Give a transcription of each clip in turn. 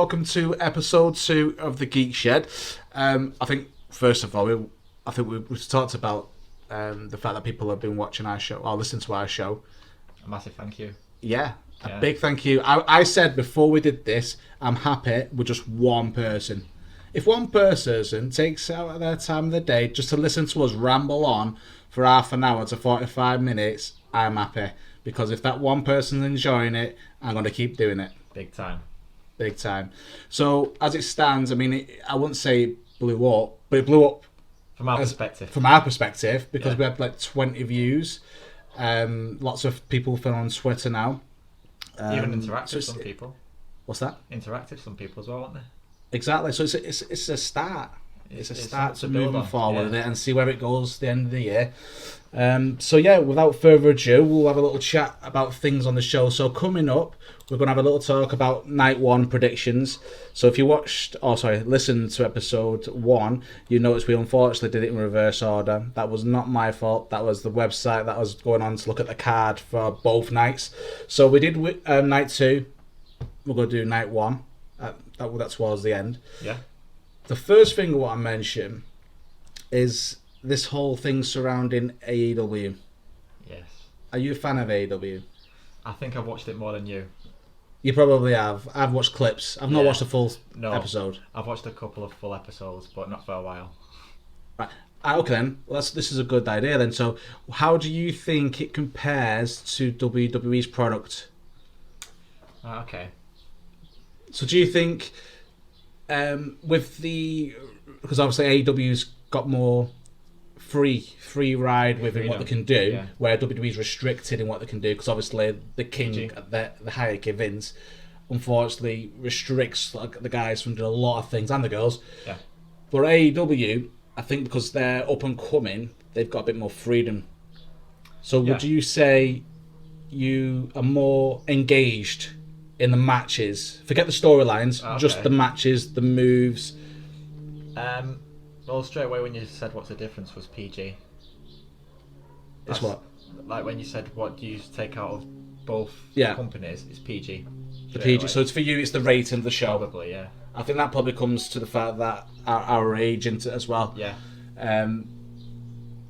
welcome to episode 2 of the Geek Shed. I think, first of all, we've talked about the fact that people have been watching our show, or listening to our show. A massive thank you. Yeah, a big thank you. I said before we did this, I'm happy with just one person. If one person takes out of their time of the day just to listen to us ramble on for half an hour to 45 minutes, I'm happy. Because if that one person's enjoying it, I'm going to keep doing it. Big time. Big time. So, as it stands, I mean, I wouldn't say it blew up, but it blew up from our perspective. From our perspective, because we had like 20 views. Lots of people filling on Twitter now. Even interactive, some people. What's that? Interactive, some people as well, aren't they? Exactly. So it's a start. It's a start to moving on. forward with it and see where it goes at the end of the year. So yeah, without further ado, we'll have a little chat about things on the show. So coming up, we're going to have a little talk about Night 1 predictions. So if you listened to episode 1, you noticed we unfortunately did it in reverse order. That was not my fault. That was the website that was going on to look at the card for both nights. So we did Night 2. We're going to do Night 1. That's towards the end. Yeah. The first thing I want to mention is this whole thing surrounding AEW. Yes. Are you a fan of AEW? I think I've watched it more than you. You probably have. I've watched clips. I've not watched a full episode. I've watched a couple of full episodes, but not for a while. Right. Okay then. Well, this is a good idea then. So, how do you think it compares to WWE's product? Okay. So, do you think because obviously AEW's got more free ride with what they can do, where WWE's restricted in what they can do, because obviously the king, the hierarchy, Vince, unfortunately restricts the guys from doing a lot of things, and the girls. Yeah. But AEW, I think because they're up and coming, they've got a bit more freedom. So would you say you are more engaged in the matches? Forget the storylines, just the matches, the moves. Well, straight away when you said what's the difference was PG. It's what? Like when you said what do you take out of both companies, it's PG. The PG. Away. So it's for you, it's the rating of the show. Probably, yeah. I think that probably comes to the fact that our age into it as well. Yeah.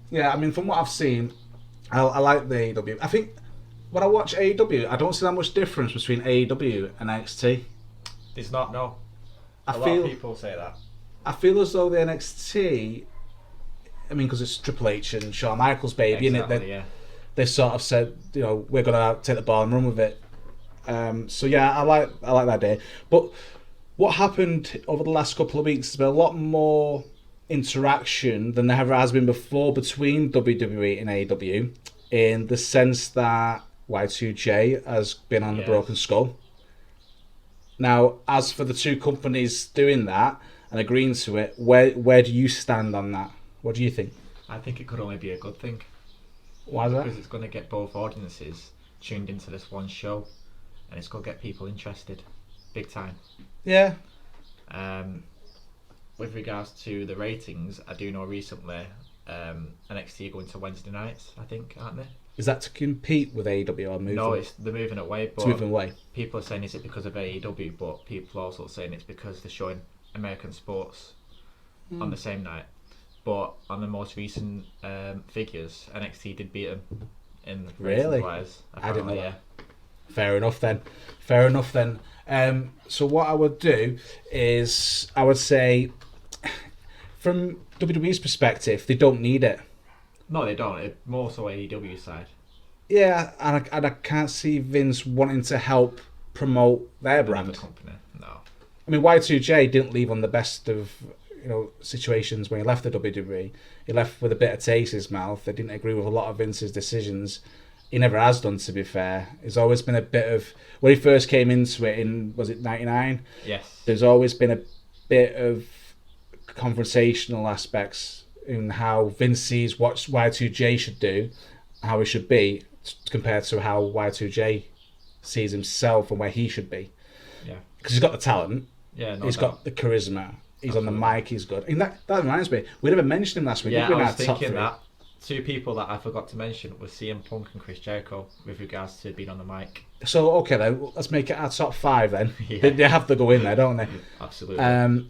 Yeah, I mean, from what I've seen, I like the AEW. I think when I watch AEW, I don't see that much difference between AEW and NXT. There's not, no. A lot of people say that. I feel as though the NXT, I mean, because it's Triple H and Shawn Michaels' baby, exactly, they sort of said, we're going to take the ball and run with it. So yeah, I like that idea. But what happened over the last couple of weeks has been a lot more interaction than there ever has been before between WWE and AEW, in the sense that Y2J has been on the Broken Skull. Now, as for the two companies doing that and agreeing to it, where do you stand on that? What do you think? I think it could only be a good thing. Why is that? Because it's going to get both audiences tuned into this one show, and it's going to get people interested, big time. Yeah. With regards to the ratings, I do know recently NXT are going to Wednesday nights, I think, aren't they? Is that to compete with AEW or moving? No, they're moving away. But it's moving away. People are saying is it because of AEW, but people are also saying it's because they're showing American sports on the same night. But on the most recent figures, NXT did beat them in really. Wise, I didn't know that. Fair enough then. So what I would do is I would say, from WWE's perspective, they don't need it. No, they don't. It's more so AEW side. Yeah, and I can't see Vince wanting to help promote their brand. The company, no. I mean, Y2J didn't leave on the best of situations when he left the WWE. He left with a bit of taste in his mouth. They didn't agree with a lot of Vince's decisions. He never has done, to be fair. There's always been a bit of, when he first came into it in, was it 99? Yes. There's always been a bit of confrontational aspects in how Vince sees what Y2J should do, how he should be, compared to how Y2J sees himself and where he should be. Yeah. Because he's got the talent. Yeah, he's got the charisma. He's on the mic. He's good. And that reminds me, we never mentioned him last week. Yeah, I was thinking that. Two people that I forgot to mention was CM Punk and Chris Jericho with regards to being on the mic. So okay then, let's make it our top 5 then. Yeah. They have to go in there, don't they? Absolutely.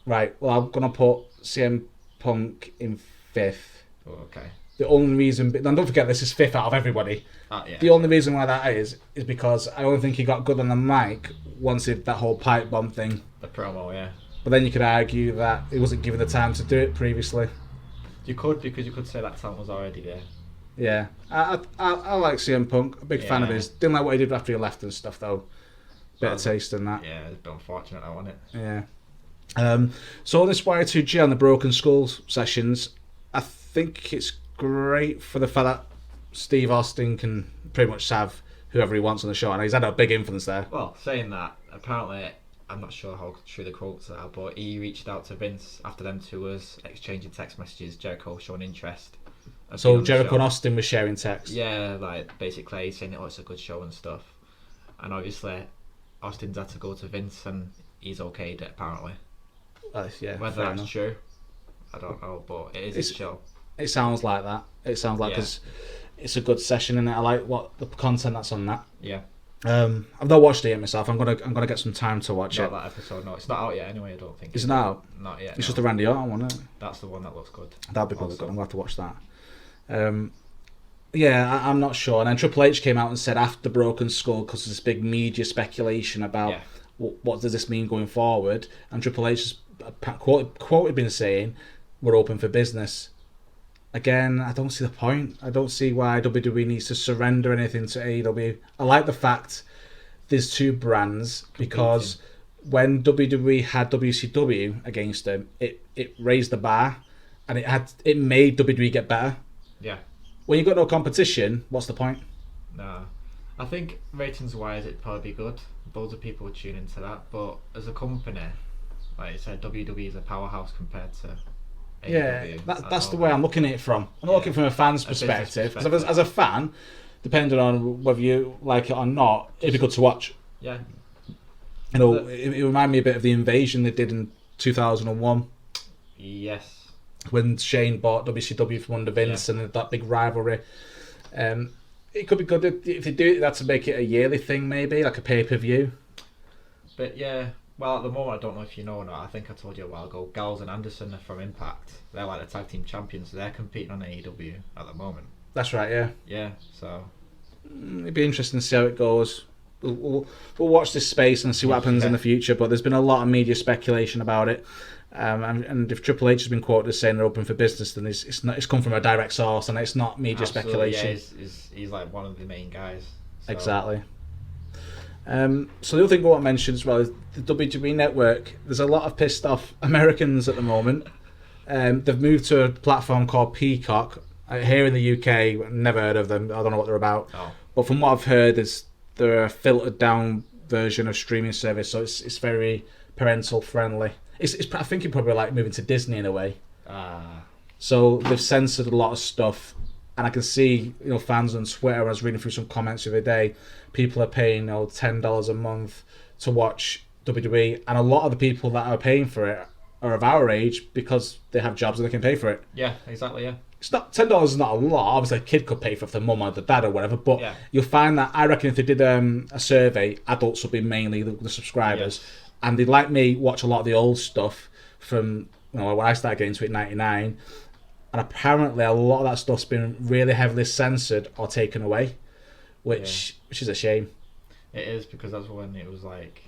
Right. Well, I'm gonna put CM Punk in 5th. Oh, okay. The only reason, and don't forget, this is 5th out of everybody. Yeah. The only reason why that is because I only think he got good on the mic once he did that whole pipe bomb thing. The promo, yeah. But then you could argue that he wasn't given the time to do it previously. You could, because you could say that talent was already there. Yeah, I like CM Punk. A big fan of his. Didn't like what he did after he left and stuff though. Better taste than that. Yeah, it's a bit unfortunate, that, wasn't it? Yeah. So this Y2G on the Broken Skull sessions, I think it's great for the fact that Steve Austin can pretty much have whoever he wants on the show, and he's had a big influence there. Well, saying that, apparently, I'm not sure how true the quotes are, but he reached out to Vince after them two was exchanging text messages, Jericho showing interest. So Jericho and Austin were sharing text? Yeah, like basically saying, it's a good show and stuff. And obviously, Austin's had to go to Vince and he's okayed it, apparently. Yeah, whether that's true, I don't know, but it is his show. It sounds like that. It sounds like, because it's a good session, and I like what the content that's on that. Yeah. I've not watched it yet myself. I'm gonna get some time to watch it. Not that episode, no. It's not out yet anyway, I don't think. Is it not out? Not yet. It's just a Randy Orton one, isn't it? That's the one that looks good. That'd be probably good. I'm going to have to watch that. I'm not sure. And then Triple H came out and said after Broken Skull, because there's this big media speculation about what does this mean going forward, and Triple H has quoted been saying, we're open for business. Again, I don't see the point. I don't see why WWE needs to surrender anything to AEW. I like the fact there's two brands, because when WWE had WCW against them, it raised the bar, and it made WWE get better. Yeah. When you've got no competition, what's the point? No. I think ratings wise it'd probably be good. Loads of people would tune into that, but as a company, like I said, WWE is a powerhouse compared to AEW. Yeah, that's the way I'm looking at it from. I'm not looking from a fan's perspective. Because as a fan, depending on whether you like it or not, it'd be good to watch. Yeah. You know, it reminded me a bit of the invasion they did in 2001. Yes. When Shane bought WCW from under Vince and that big rivalry. It could be good if they do that to make it a yearly thing, maybe, like a pay-per-view. But yeah, well, at the moment, I don't know if you know or not, I think I told you a while ago, Gallows and Anderson are from Impact. They're like the tag team champions, so they're competing on AEW at the moment. That's right, yeah. Yeah, so... It'd be interesting to see how it goes. We'll watch this space and see what happens in the future, but there's been a lot of media speculation about it. And if Triple H has been quoted as saying they're open for business, then it's come from a direct source, and it's not media speculation. Yeah, he's like one of the main guys. So. Exactly. So the other thing I want to mention as well is the WWE Network. There's a lot of pissed off Americans at the moment. They've moved to a platform called Peacock. Here in the UK, never heard of them. I don't know what they're about. Oh. But from what I've heard, they're a filtered down version of streaming service, so it's very parental friendly. I think you're probably like moving to Disney in a way. So they've censored a lot of stuff, and I can see fans on Twitter. I was reading through some comments the other day. People are paying $10 a month to watch WWE, and a lot of the people that are paying for it are of our age because they have jobs and they can pay for it. Yeah, exactly. Yeah. It's not $10 is not a lot. Obviously, a kid could pay for it, their mum or the dad or whatever. But you'll find that I reckon if they did a survey, adults would be mainly the subscribers. Yes. And they'd like me watch a lot of the old stuff from when I started getting into it in '99, and apparently a lot of that stuff's been really heavily censored or taken away, which is a shame. It is, because that's when it was like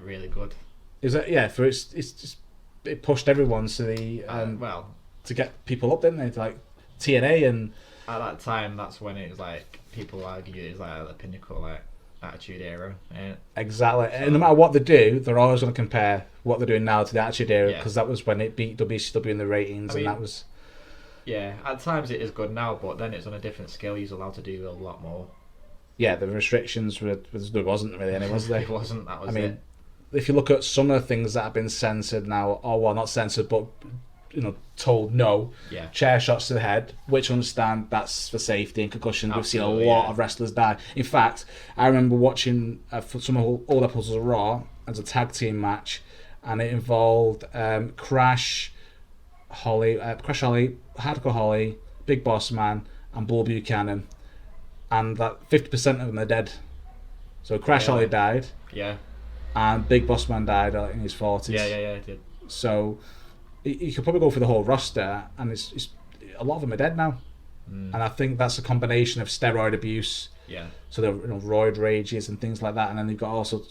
really good. Is it? Yeah, for it pushed everyone to the to get people up, didn't they? To like TNA, and at that time, that's when it was like people argue it was like the pinnacle, like. Attitude Era. Exactly. So, and no matter what they do, they're always going to compare what they're doing now to the Attitude Era, because that was when it beat WCW in the ratings, and that was... Yeah, at times it is good now, but then it's on a different scale. You're allowed to do a lot more. Yeah, the restrictions there wasn't really any, was there? It wasn't, that was it. If you look at some of the things that have been censored now, or well, not censored, but told no, chair shots to the head, which I understand that's for safety and concussion. We've seen a lot of wrestlers die. In fact, I remember watching some old episodes of Raw as a tag team match, and it involved Crash Holly, Hardcore Holly, Big Boss Man, and Bull Buchanan, and that 50% of them are dead. So Crash Holly died, Yeah. and Big Boss Man died in his 40s. Yeah, it did. So you could probably go through the whole roster, and it's a lot of them are dead now. And I think that's a combination of steroid abuse. Yeah. So the roid rages and things like that, and then they've got also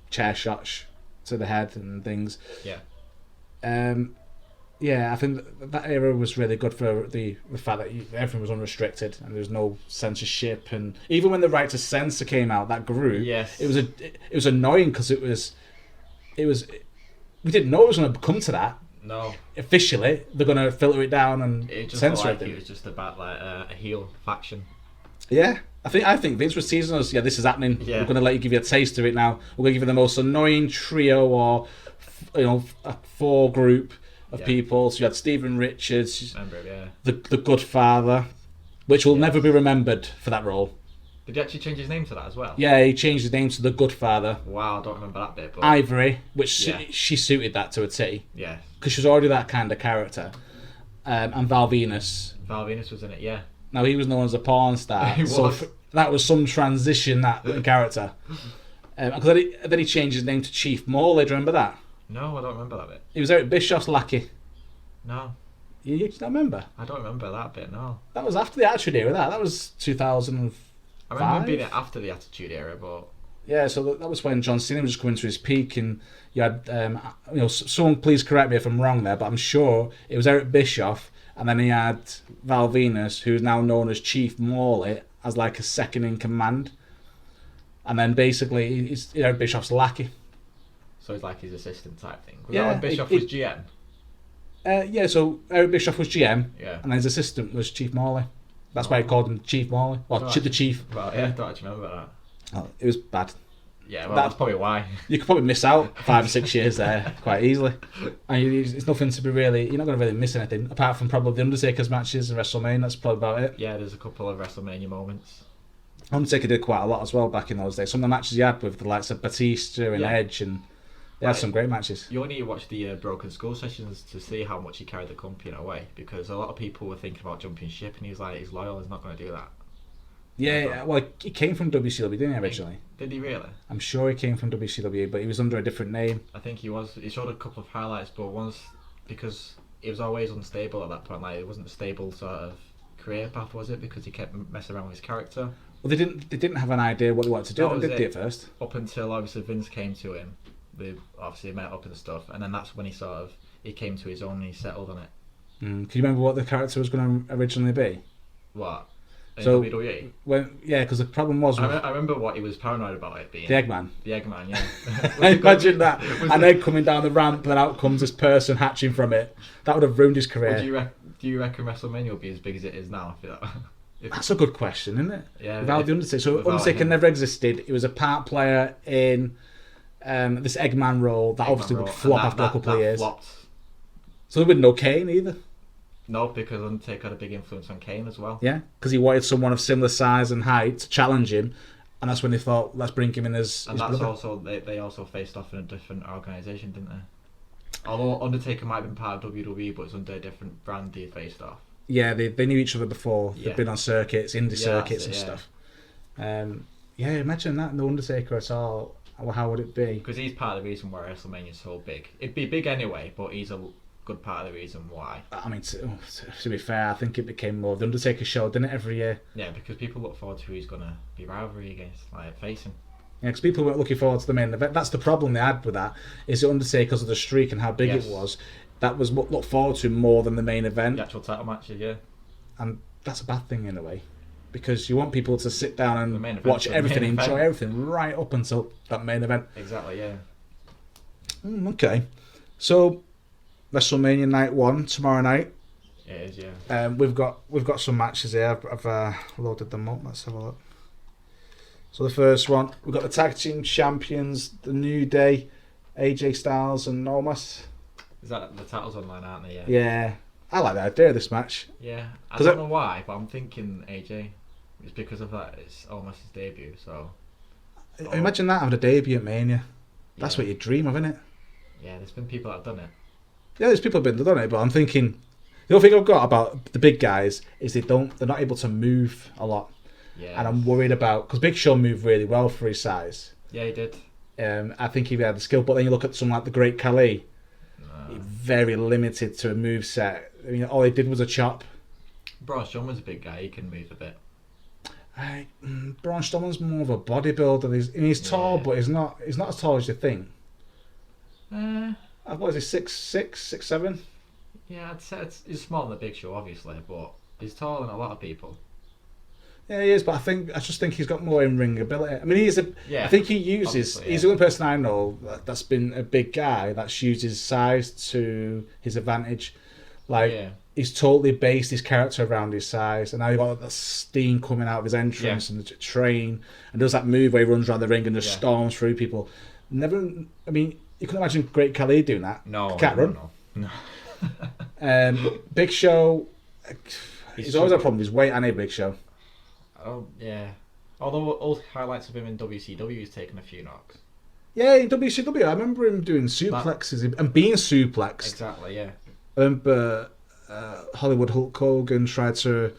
chair shots to the head and things. Yeah. Yeah, I think that era was really good for the fact that everything was unrestricted and there was no censorship. And even when the Right to Censor came out, that grew. Yes. It was annoying because it was we didn't know it was going to come to that. No. Officially, they're going to filter it down and It just censor felt like it. it was just about like a heel faction. Yeah, I think Vince was teasing us. Yeah, this is happening. Yeah. We're going to let you give you a taste of it now. We're going to give you the most annoying trio or a four group of people. So you had Stephen Richards, Remember, yeah. the Good Father, which will never be remembered for that role. Did he actually change his name to that as well? Yeah, he changed his name to the Good Father. Wow, I don't remember that bit. But Ivory, which she suited that to a T. Yeah. Because she was already that kind of character. And Val Venus. Val Venus was in it, yeah. Now he was known as a porn star. He so was. that was some transition, that character. Because then he changed his name to Chief Morley. Do you remember that? No, I don't remember that bit. He was Eric Bischoff's lackey. No, You don't remember? I don't remember that bit, no. That was after the Attitude Era. That was 2005. I remember being after the Attitude Era, but... Yeah, so that was when John Cena was just coming to his peak, and you had, someone please correct me if I'm wrong there, but I'm sure it was Eric Bischoff, and then he had Val Venus, who's now known as Chief Morley, as like a second in command, and then basically he's Eric Bischoff's lackey. So it's like his assistant type thing. Was Yeah, that when Bischoff was GM? Yeah, so Eric Bischoff was GM, Yeah. and then his assistant was Chief Morley. That's why he called him Chief Morley, or the Chief. Well, yeah, I don't actually remember that. Oh, it was bad. Yeah, well, that's probably why. You could probably miss out 5 or 6 years there quite easily. And it's nothing to be really... You're not going to really miss anything, apart from probably the Undertaker's matches and WrestleMania. That's probably about it. Yeah, there's a couple of WrestleMania moments. Undertaker did quite a lot as well back in those days. Some of the matches he had with the likes of Batista and Edge, and they had some great matches. You only need to watch the Broken Skull sessions to see how much he carried the company in a way, because a lot of people were thinking about jumping ship, and he's like, he's loyal, he's not going to do that. Yeah, well, he came from WCW, didn't he, originally? Did he really? I'm sure he came from WCW, but he was under a different name. I think he was. He showed a couple of highlights, but once, because he was always unstable at that point, like it wasn't a stable sort of career path, was it? Because he kept messing around with his character. Well, they didn't have an idea what they wanted to do, did they, at first? Up until obviously Vince came to him, they obviously met up and stuff, and then that's when he came to his own and he settled on it. Can you remember what the character was going to originally be? What? In So, WWE? Because the problem was... I remember what he was paranoid about it being. The Eggman. The Eggman, yeah. Imagine that. An egg coming down the ramp, and out comes this person hatching from it. That would have ruined his career. Do you reckon WrestleMania will be as big as it is now? That's a good question, isn't it? Yeah. Without the Undertaker. So Undertaker never existed. He was a part player in this Eggman role that obviously would flop after a couple of years. Flopped. So there would no Kane either. No, because Undertaker had a big influence on Kane as well. Yeah, because he wanted someone of similar size and height to challenge him, and that's when they thought, let's bring him in as and his that's brother. Also they also faced off in a different organisation, didn't they? Although Undertaker might have been part of WWE, but it's under a different brand they faced off. Yeah, they knew each other before. They've been on circuits, indie circuits and stuff. Imagine that, no Undertaker at all. How would it be? Because he's part of the reason why WrestleMania is so big. It'd be big anyway, but he's a good part of the reason why. I mean, to be fair, I think it became more the Undertaker show, didn't it, every year? Yeah, because people look forward to who he's going to be rivalry against, like facing. Yeah, because people weren't looking forward to the main event. That's the problem they had with that, is the Undertaker, because of the streak and how big it was, that was what looked forward to more than the main event. The actual title matches, yeah. And that's a bad thing in a way, because you want people to sit down and watch everything, enjoy everything right up until that main event. Exactly, yeah. Okay, so WrestleMania Night 1 tomorrow night. It is, yeah. We've got some matches here. I've loaded them up. Let's have a look. So the first one, we've got the tag team champions, the New Day, AJ Styles and Omos. Is that the titles online, aren't they? Yeah. Yeah, I like the idea of this match. Yeah, I don't know why, but I'm thinking AJ. It's because of that. It's almost his debut, so. Imagine that having a debut at Mania. That's what you dream of, isn't it? Yeah, there's been people that have done it. Yeah, there's people who've done it, but I'm thinking the only thing I've got about the big guys is they're not able to move a lot. Yeah. And I'm worried about, because Big Show moved really well for his size. Yeah, he did. I think he had the skill, but then you look at someone like the Great Khali, very limited to a move set. I mean, all he did was a chop. Braun Strowman's a big guy. He can move a bit. Braun Strowman's more of a bodybuilder. He's tall, but he's not as tall as you think. What is he, 6'6", 6'7"? Yeah, I'd say he's smaller than the Big Show, obviously, but he's taller than a lot of people. Yeah, he is, but I just think he's got more in-ring ability. I mean, I think he uses. Yeah. He's the only person I know that's been a big guy that's used his size to his advantage. He's totally based his character around his size, and now you've got the steam coming out of his entrance and the train, and does that move where he runs around the ring and just storms through people. Never. I mean, you couldn't imagine Great Khali doing that. No, can't run. No. Big Show. He's always had a problem with his weight. And a Big Show. Oh yeah. Although all highlights of him in WCW, he's taken a few knocks. Yeah, in WCW, I remember him doing suplexes and being suplexed. Exactly. Yeah. I remember Hollywood Hulk Hogan tried to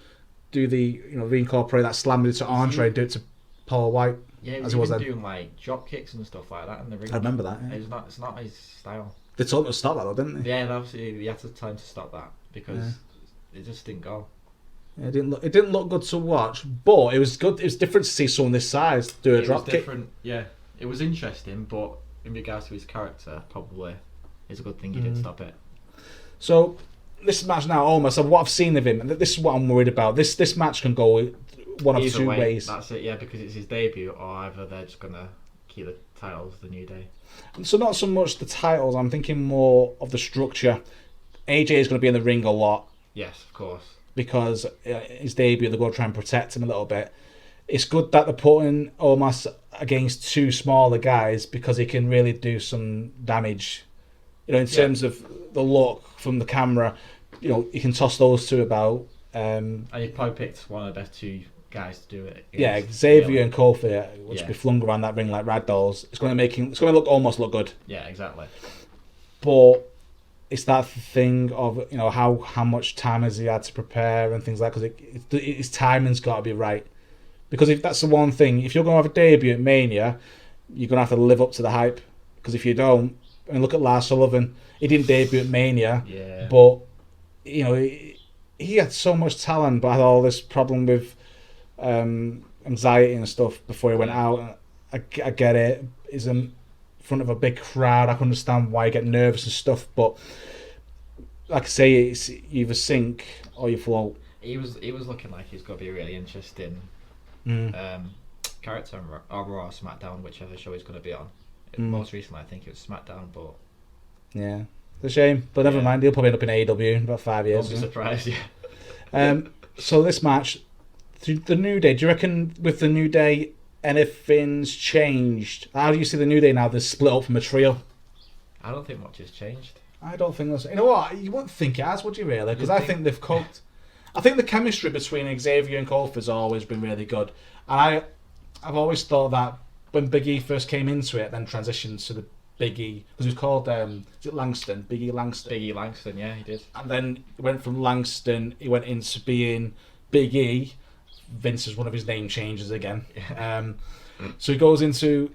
do the reincorporate that slam into Andre, do it to Paul White. Yeah, he was doing like drop kicks and stuff like that in the ring. I remember that. Yeah. It's not his style. They told him to stop that though, didn't they? Yeah, obviously he had to tell him to stop that because it just didn't go. Yeah, it didn't look good to watch, but it was good. It was different to see someone this size do a drop kick. Yeah, it was interesting, but in regards to his character, probably it's a good thing he didn't stop it. So this match now, almost what I've seen of him, and this is what I'm worried about. This match can go one of two ways. That's it, yeah, because it's his debut, or either they're just gonna keep the titles the New Day. So not so much the titles. I'm thinking more of the structure. AJ is going to be in the ring a lot. Yes, of course. Because his debut, they're going to try and protect him a little bit. It's good that they're putting Omos against two smaller guys because he can really do some damage. In terms of the look from the camera, you can toss those two about. And he probably picked one of the best two guys to do it. Yeah, Xavier and Kofi, which be flung around that ring like rag dolls. It's going to almost look good. Yeah, exactly. But it's that thing of how much time has he had to prepare and things like that, because his timing's got to be right. Because if that's the one thing, if you're going to have a debut at Mania, you're going to have to live up to the hype. Because if you don't, look at Lars Sullivan, he didn't debut at Mania, but he had so much talent, but had all this problem with anxiety and stuff before he went out. I get it. He's in front of a big crowd. I can understand why you get nervous and stuff, but like I say, it's either sink or you float. He was looking like he's got to be a really interesting character on Raw or SmackDown, whichever show he's going to be on. Most recently, I think it was SmackDown, but yeah, it's a shame. But never mind, he'll probably end up in AEW in about 5 years. I'll be surprised. Yeah. So this match, the New Day. Do you reckon with the New Day anything's changed? How do you see the New Day now? They're split up from a trio. I don't think much has changed. I don't think that's. You know what? You wouldn't think it has, would you really? Because I think they've coped. I think the chemistry between Xavier and Kofi has always been really good, and I've always thought that when Big E first came into it, then transitioned to the Big E, because he was called is it Langston? Big E Langston. Big E Langston, yeah, he did. And then he went from Langston, he went into being Big E. Vince is one of his name changes again. Yeah. So he goes into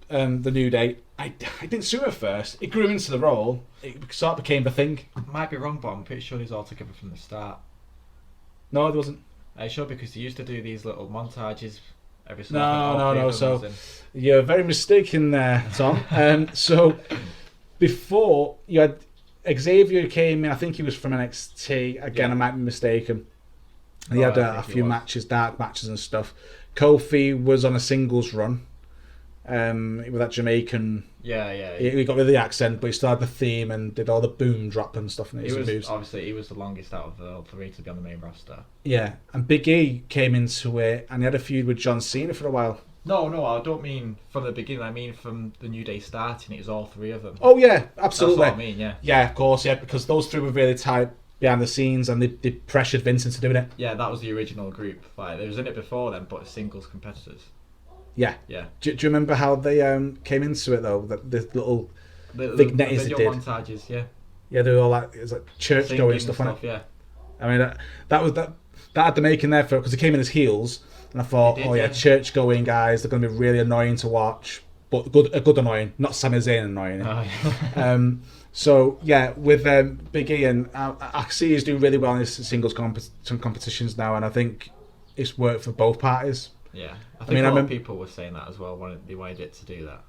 the New Day. I didn't suit it at first. It grew into the role. It sort of became the thing. Might be wrong, but I'm pretty sure he's all together from the start. No, it wasn't. I'm sure, because he used to do these little montages every so often. No. So you're very mistaken there, Tom. So before you had Xavier came in, I think he was from NXT. Again, I might be mistaken. He had a few matches, dark matches and stuff. Kofi was on a singles run with that Jamaican. Yeah. He got rid of the accent, but he still had the theme and did all the boom drop and stuff. And he was the longest out of the three to be on the main roster. Yeah, and Big E came into it, and he had a feud with John Cena for a while. No, I don't mean from the beginning. I mean from the New Day starting. It was all three of them. Oh yeah, absolutely. That's what I mean. Yeah. Yeah, of course. Yeah, because those three were really tight behind the scenes, and they pressured Vince into doing it. Yeah, that was the original group. Like, they was in it before then, but singles competitors. Yeah. Do you remember how they came into it though? The little vignettes they did. Montages, yeah. Yeah, they were all like, it was like church going stuff on it. Yeah. I mean, that had the making there for, because they came in as heels, And I thought, They did, oh yeah, yeah. church-going guys, they're going to be really annoying to watch, but a good annoying, not Sami Zayn annoying. Oh, yeah. So yeah, with Big E, and I see he's doing really well in his singles competitions now, and I think it's worked for both parties. Yeah, I think mean, a I lot of remem- people were saying that as well. They wanted it to do that.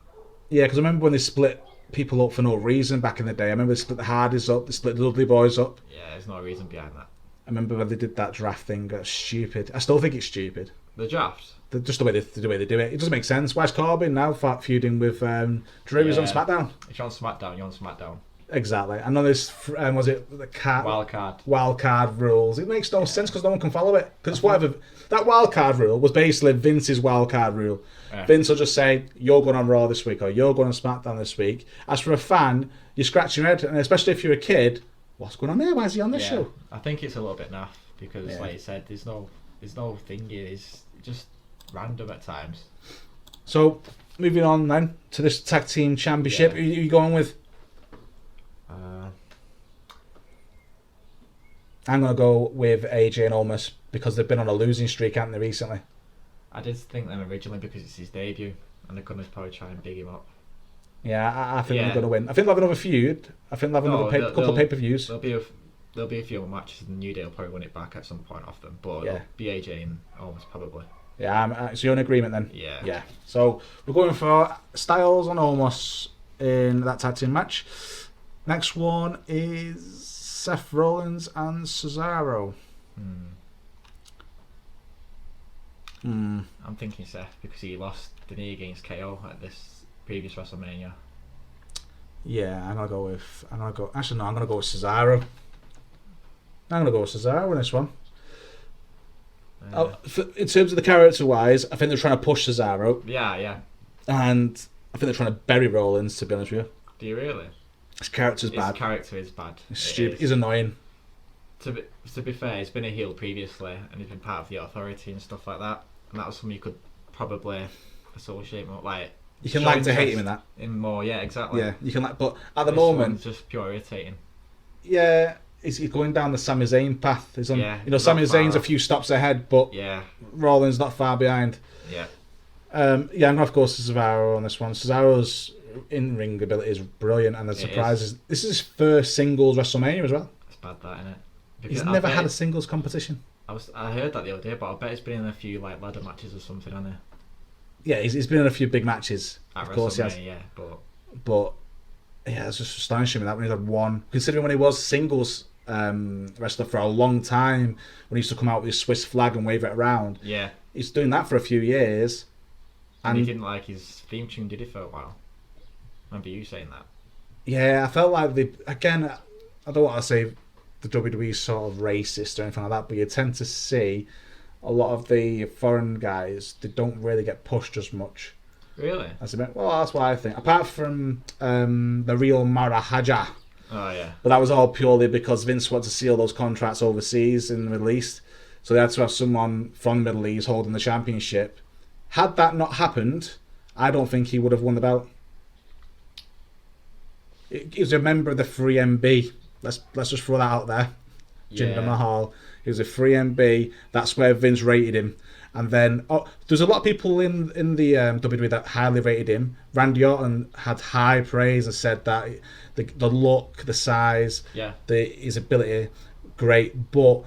Yeah, because I remember when they split people up for no reason back in the day. I remember they split the Hardys up, they split the Dudley Boys up. Yeah, there's no reason behind that. I remember when they did that draft thing. That's stupid. I still think it's stupid. The draft. Just the way they do it. It doesn't make sense. Why's Corbin now feuding with Drew? He's on Yeah. SmackDown. If you're on SmackDown, you're on SmackDown. Exactly. I know this. Was it the Wild card. rules? It makes no sense because no one can follow it. Because it's whatever. That wild card rule was basically Vince's wild card rule. Yeah. Vince will just say, "You're going on Raw this week," or "You're going on SmackDown this week." As for a fan, you scratch your head, and especially if you're a kid, what's going on there? Why is he on this show? I think it's a little bit naff because, Yeah. like you said, there's no thing here. It's just random at times. So, moving on then to this tag team championship. Yeah. Who are you going with? I'm going to go with AJ and Omos because they've been on a losing streak, haven't they, recently? I did think them originally because it's his debut, and they're going to probably try and big him up. Yeah, I think Yeah. they're going to win. I think they'll have another feud. I think they'll have another couple of pay-per-views. There'll be a few more matches, and New Day will probably win it back at some point off them. But Yeah. it'll be AJ and almost probably. Yeah, so you're in agreement then? Yeah. Yeah. So we're going for Styles and Omos in that tag team match. Next one is Seth Rollins and Cesaro. I'm thinking Seth because he lost the knee against KO at this previous WrestleMania. Yeah, I'm gonna go. Actually, no, I'm gonna go with Cesaro. I'm gonna go with Cesaro in this one. In terms of the character-wise, I think they're trying to push Cesaro, Yeah. and I think they're trying to bury Rollins. To be honest with you, Do you really? his character's His bad. character is bad. He's It stupid. is. He's annoying. To be fair, he's been a heel previously, and he's been part of the Authority and stuff like that. And that was something you could probably associate more like. You can show like to hate interest him in that. In more, yeah, exactly. Yeah, you can like, but at the This moment, one's just pure irritating. yeah, he's going down the Sami Zayn path. He's on, Yeah, Sami not far Zayn's a off. few stops ahead, but Yeah, Rollins not far behind. yeah. I'm gonna have to go Cesaro on this one. Cesaro's in-ring ability is brilliant, and the It surprise is this is his first singles WrestleMania as well. It's bad that, isn't it? He's never had a singles competition. I heard that the other day, but I bet he's been in a few like ladder matches or something, hasn't he? Yeah, he's been in a few big matches. At Of course he has. WrestleMania, yeah, But yeah, it's just astonishing me that when he had one. Considering when he was singles wrestler for a long time, when he used to come out with his Swiss flag and wave it around, yeah. he's doing that for a few years. And he didn't like his theme tune, did he, for a while? Remember you saying that? Yeah, I felt like I don't want to say the WWE's sort of racist or anything like that, but you tend to see a lot of the foreign guys, they don't really get pushed as much. Really? As well, that's what I think. Apart from the real Maharaja. Oh yeah. But that was all purely because Vince wanted to seal those contracts overseas in the Middle East. So they had to have someone from the Middle East holding the championship. Had that not happened, I don't think he would have won the belt. He was a member of the 3MB. Let's just throw that out there. Jinder Mahal. He was a 3MB. That's where Vince rated him. And then there's a lot of people in the WWE that highly rated him. Randy Orton had high praise and said that the look, the size, his ability, great, but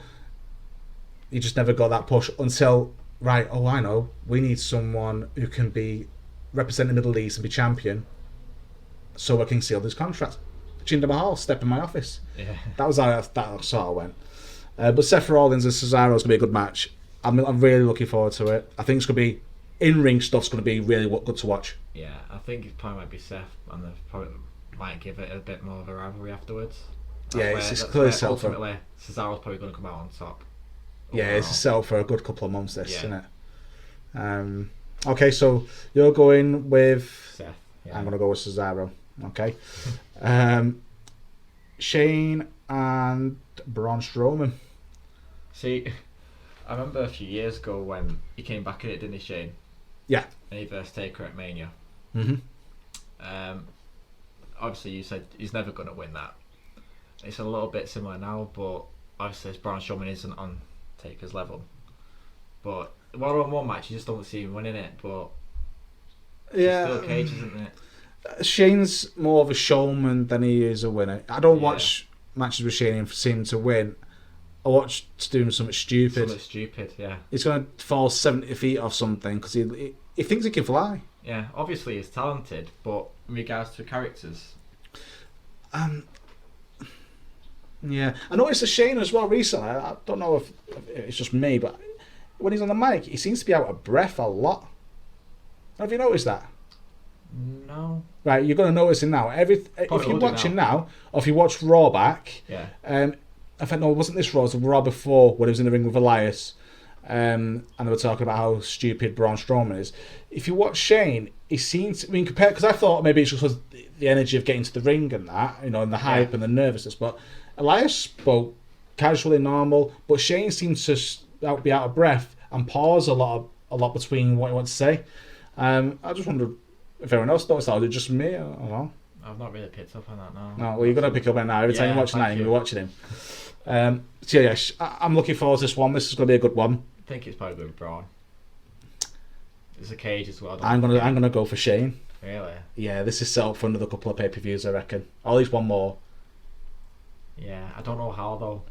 he just never got that push until I know, we need someone who can be representing the Middle East and be champion, so I can seal this contract. Jinder Mahal, step in my office. Yeah. That was how that sort of went. But Seth Rollins and Cesaro is going to be a good match. I'm really looking forward to it. I think it's going to be in-ring stuff's going to be really good to watch. Yeah, I think it probably might be Seth, and they probably might give it a bit more of a rivalry afterwards. It's clearly set up for. Ultimately, Cesaro's probably going to come out on top. Yeah, it's a sell for a good couple of months, this, Yeah. isn't it? Okay, so you're going with Seth. Yeah. I'm going to go with Cesaro. Okay. Shane and Braun Strowman. See, I remember a few years ago when he came back in it, didn't he, Shane? Yeah. And he versed Taker at Mania. Mm-hmm. Obviously, you said he's never going to win that. It's a little bit similar now, but obviously Braun Strowman isn't on Taker's level. But one-on-one match, you just don't see him winning it, but Yeah, it's still a cage, isn't it? Shane's more of a showman than he is a winner. I don't Yeah. watch matches with Shane and see him to win. I watch to do something stupid. Something stupid, yeah. He's going to fall 70 feet off something because he thinks he can fly. Yeah, obviously he's talented, but in regards to characters, Yeah, I noticed a Shane as well recently. I don't know if it's just me, but when he's on the mic, he seems to be out of breath a lot. Have you noticed that? no. Right, you're going to notice it now. If Probably you will do watch it now, or if you watch Raw back, Yeah. I think no, it wasn't this Raw. It was Raw before when he was in the ring with Elias, and they were talking about how stupid Braun Strowman is. If you watch Shane, he seems. I mean, compared because I thought maybe it's just because the energy of getting to the ring and that, and the hype and the nervousness. But Elias spoke casually, normal, but Shane seemed to be out of breath and pause a lot between what he wants to say. I just wondered if everyone else noticed that, or was it just me? I don't know. I've not really picked up on that, no. No, well, you're going to pick up on it now. Every time Yeah, you're watching thank that, you. you're watching him. So yeah, I'm looking forward to this one. This is going to be a good one. I think it's probably going to be Braun. There's a cage as well. I'm gonna go for Shane. Really? Yeah, this is set up for another couple of pay-per-views, I reckon. Or at least one more. Yeah, I don't know how though.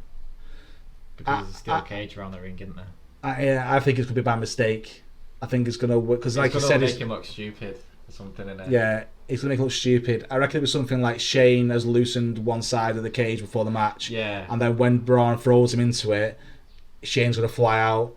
Because there's still a cage around the ring, isn't there? I think it's going to be by mistake. I think it's going to work because, like you said, make him look stupid or something in it. yeah, it's going to make it look stupid. I reckon it was something like Shane has loosened one side of the cage before the match, Yeah. and then when Braun throws him into it, Shane's going to fly out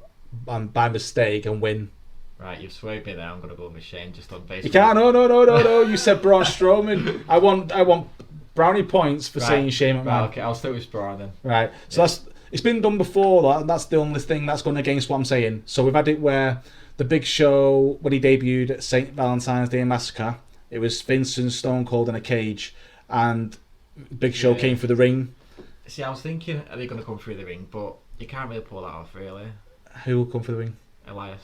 and by mistake and win. Right, you've swayed me there. I'm going to go with Shane just on base. You can't. No. You said Braun Strowman. I want brownie points for saying Shane McMahon. Right, okay, I'll stick with Braun then. Right. So it's been done before. That's the only thing that's going against what I'm saying. So we've had it where the Big Show, when he debuted at St. Valentine's Day Massacre, it was Vince and Stone Cold in a cage, and Big Show came through the ring. See, I was thinking, are they going to come through the ring? But you can't really pull that off, really. Who will come through the ring? Elias.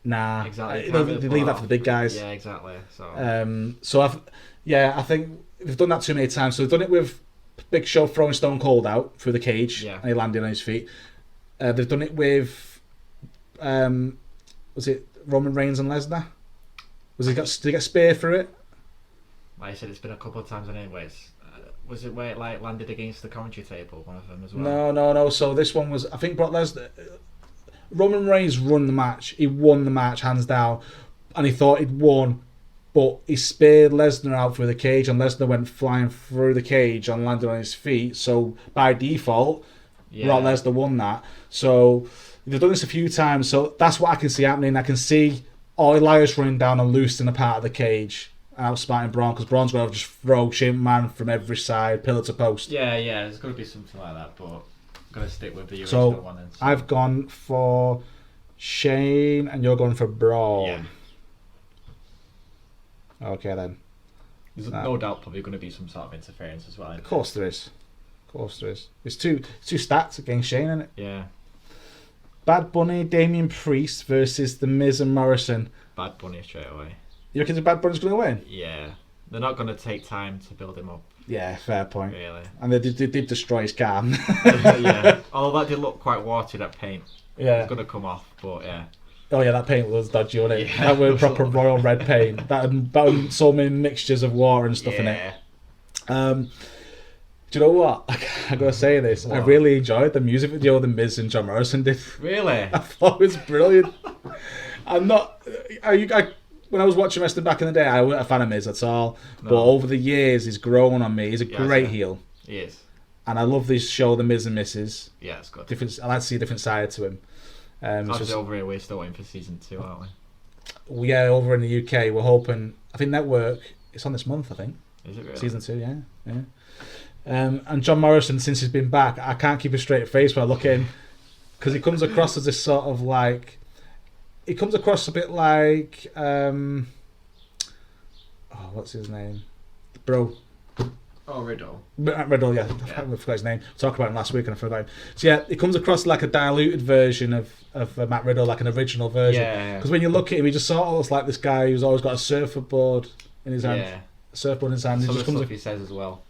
Nah. Exactly. They leave that for the big guys. Yeah, exactly. So. I think they've done that too many times. So they've done it with Big Show throwing Stone Cold out through the cage, and he landed on his feet. They've done it with, was it Roman Reigns and Lesnar? Did he get spear through it? Like I said, it's been a couple of times anyways. Was it where it landed against the commentary table, one of them as well? No. So this one was, I think Brock Lesnar. Roman Reigns won the match. He won the match hands down, and he thought he'd won, but he speared Lesnar out through the cage, and Lesnar went flying through the cage and landed on his feet. So by default, Brock Lesnar won that. So they've done this a few times. So that's what I can see happening. I can see Elias running down and loosening a part of the cage, outsmarting Braun, because Braun's going to just throw Shane McMahon from every side, pillar to post. Yeah, there's going to be something like that, but I'm going to stick with the original one then. So I've gone for Shane, and you're going for Braun. Yeah. Okay then. There's no doubt probably going to be some sort of interference as well. Of course there is. It's two stats against Shane, isn't it? Yeah. Bad Bunny, Damian Priest versus The Miz and Morrison. Bad Bunny straight away. You reckon Bad Bunny's going to win? Yeah. They're not going to take time to build him up. Yeah, fair point. Really. And they did destroy his car. Yeah. Although that did look quite watery, that paint. Yeah. It's going to come off, but yeah. Oh yeah, that paint was dodgy, wasn't it? Yeah, That was proper royal red paint. That had so many mixtures of water and stuff in it. Do you know what? I gotta say this. What? I really enjoyed the music video The Miz and John Morrison did. Really? I thought it was brilliant. I'm not. When I was watching wrestling back in the day, I wasn't a fan of Miz at all. No. But over the years, he's grown on me. He's a great heel, He is. and I love this show, The Miz and Mrs. Yeah, it's good. I like to see a different side to him. Obviously over here, we're still waiting for season 2, aren't we? Yeah, over in the UK, we're hoping. I think Network. It's on this month, I think. Is it really? Season 2, yeah. And John Morrison, since he's been back, I can't keep a straight face when I look at him, because he comes across as this sort of like. He comes across a bit like. What's his name? Bro. Oh, Riddle. Riddle, yeah. I forgot his name. Talked about him last week and I forgot him. So yeah, he comes across like a diluted version of Matt Riddle, like an original version. Yeah. Because when you look at him, he just sort of looks like this guy who's always got a surfboard in his hand. Yeah. A surfboard in his hand. Some He of just the comes. stuff he says as well.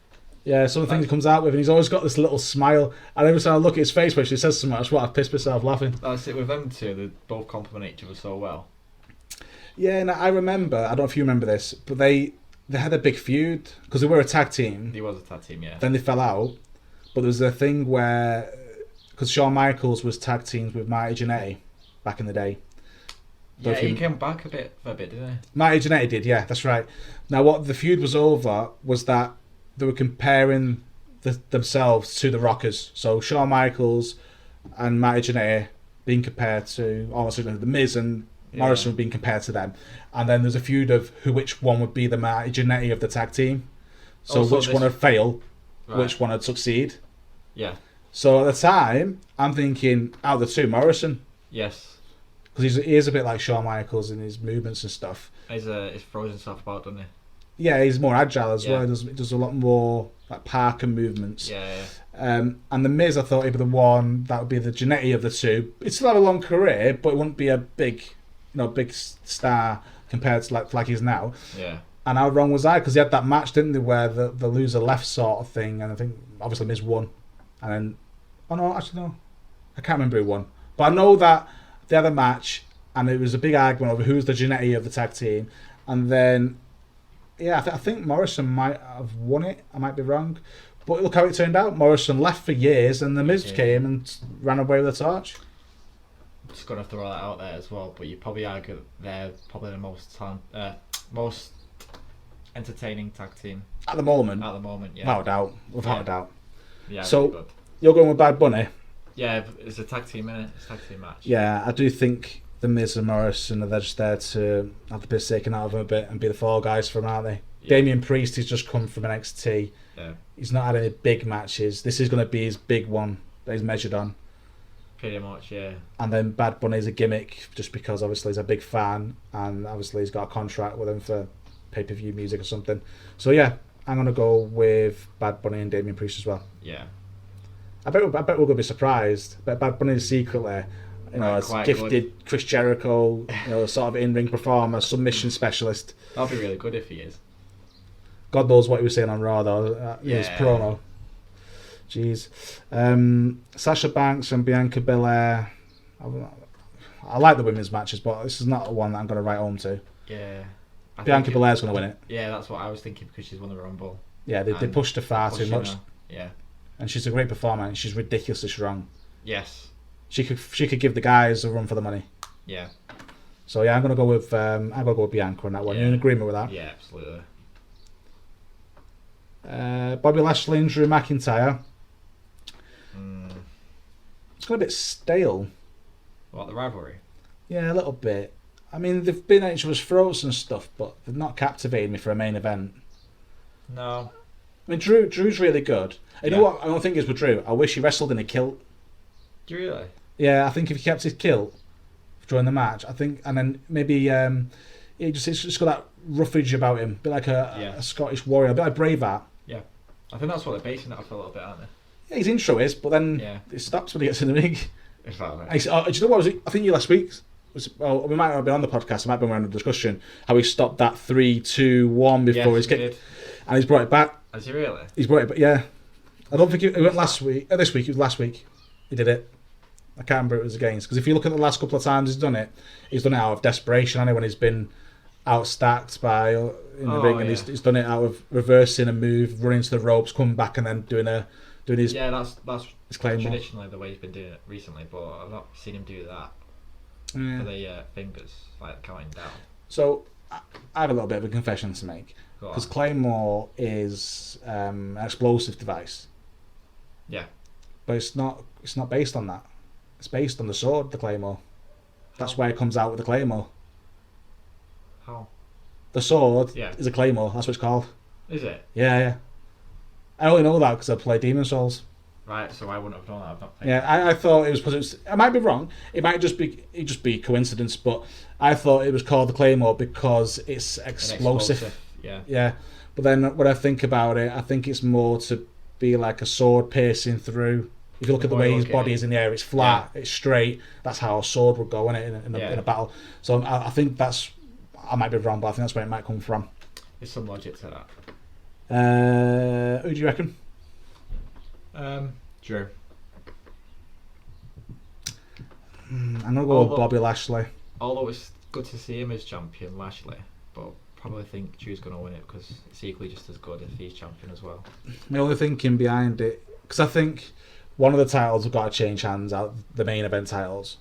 Yeah, some of the things he comes out with, and he's always got this little smile. And every time I look at his face when she says something, I swear I piss myself laughing. That's it with them two. They both complement each other so well. Yeah, and I remember, I don't know if you remember this, but they had a big feud because they were a tag team. He was a tag team, yeah. Then they fell out, but there was a thing where, because Shawn Michaels was tag teams with Marty Jannetty back in the day. Yeah, he came back for a bit, didn't he? Marty Jannetty did, yeah, that's right. Now, what the feud was over was that they were comparing themselves to the Rockers. So Shawn Michaels and Marty Jannetty being compared to, almost the Miz and Morrison being compared to them. And then there's a feud of which one would be the Marty Jannetty of the tag team. So which one would fail, which one would succeed. Yeah. So at the time, I'm thinking, out of the two, Morrison. Yes. Because he is a bit like Shawn Michaels in his movements and stuff. He's throws himself about, doesn't he? Yeah, he's more agile as well. He does a lot more like Parker movements. Yeah. And the Miz, I thought he'd be the one that would be the Jannetty of the two. He'd still have a long career, but it wouldn't be a big star compared to like he's now. Yeah. And how wrong was I? Because he had that match, didn't they, where the loser left sort of thing, and I think obviously Miz won. And then, no, I can't remember who won. But I know that they had a match, and it was a big argument over who's the Jannetty of the tag team. And then, I think Morrison might have won it. I might be wrong. But look how it turned out. Morrison left for years, and the Miz came and ran away with the torch. I'm just going to throw that out there as well, but you probably argue that they're probably the most entertaining tag team. At the moment, yeah. Without a doubt. Yeah, so, really good. You're going with Bad Bunny? Yeah, it's a tag team, innit? It's a tag team match. Yeah, I do think the Miz and Morrison are just there to have the piss taken out of them a bit and be the fall guys for them, aren't they? Yeah. Damian Priest has just come from NXT. Yeah. He's not had any big matches. This is going to be his big one that he's measured on. Pretty much, yeah. And then Bad Bunny's a gimmick just because obviously he's a big fan and obviously he's got a contract with him for pay-per-view music or something. So yeah, I'm going to go with Bad Bunny and Damian Priest as well. Yeah. I bet we're going to be surprised. I bet Bad Bunny is secretly, as gifted good. Chris Jericho, sort of in-ring performer, submission specialist. That'd be really good if he is. God knows what he was saying on Raw though. His promo. Jeez. Sasha Banks and Bianca Belair. I like the women's matches, but this is not one that I'm going to write home to. Yeah. Bianca Belair's going to win it. Yeah, that's what I was thinking because she's won the Rumble. Yeah, they pushed her far too much. Her. Yeah. And she's a great performer and she's ridiculously strong. Yes. She could give the guys a run for the money. Yeah. So yeah, I'm gonna go with Bianca on that one. Yeah. You're in agreement with that? Yeah, absolutely. Bobby Lashley and Drew McIntyre. It's got a bit stale. What, the rivalry? Yeah, a little bit. I mean, they've been at each other's throats and stuff, but they've not captivated me for a main event. No. I mean, Drew's really good. You know what I don't think is with Drew? I wish he wrestled in a kilt. Do you really? Yeah, I think if he kept his kilt during the match, I think, and then maybe it's just got that roughage about him, a bit like a Scottish warrior, a bit like Braveheart. Yeah, I think that's what they're basing it off a little bit, aren't they? Yeah, his intro is, but then it stops when he gets in the ring. Exactly. Do you know what I think you last week? We might not have been on the podcast. It might have been around the discussion how he stopped that 3, 2, 1 before his kick, and he's brought it back. Has he really? He's brought it back. Yeah, I don't think it went last week. This week, it was last week. He did it. I can't remember who it was against, because if you look at the last couple of times he's done it out of desperation, hasn't he, when he's been outstacked by in the ring, and he's done it out of reversing a move, running to the ropes, coming back, and then doing his that's claymore. Traditionally the way he's been doing it recently, but I've not seen him do that for the fingers, like counting down. So I have a little bit of a confession to make, because claymore is an explosive device. Yeah, but it's not based on that. It's based on the sword, the claymore. That's why it comes out with the claymore. How? The sword is a claymore. That's what it's called. Is it? Yeah. I only know that because I play Demon Souls. Right, so I wouldn't have known that. I've not played. Yeah, I thought it was because I might be wrong. It might just be coincidence, but I thought it was called the claymore because it's explosive. Yeah. But then when I think about it, I think it's more to be like a sword piercing through. If you look at the way his body is in the air, it's flat, it's straight. That's how a sword would go in a battle. So I think that's. I might be wrong, but I think that's where it might come from. There's some logic to that. Who do you reckon? Drew. I'm going to go with Bobby Lashley. Although it's good to see him as champion, Lashley, but probably think Drew's going to win it because it's equally just as good if he's champion as well. My only thinking behind it, because I think one of the titles have got to change hands out, the main event titles.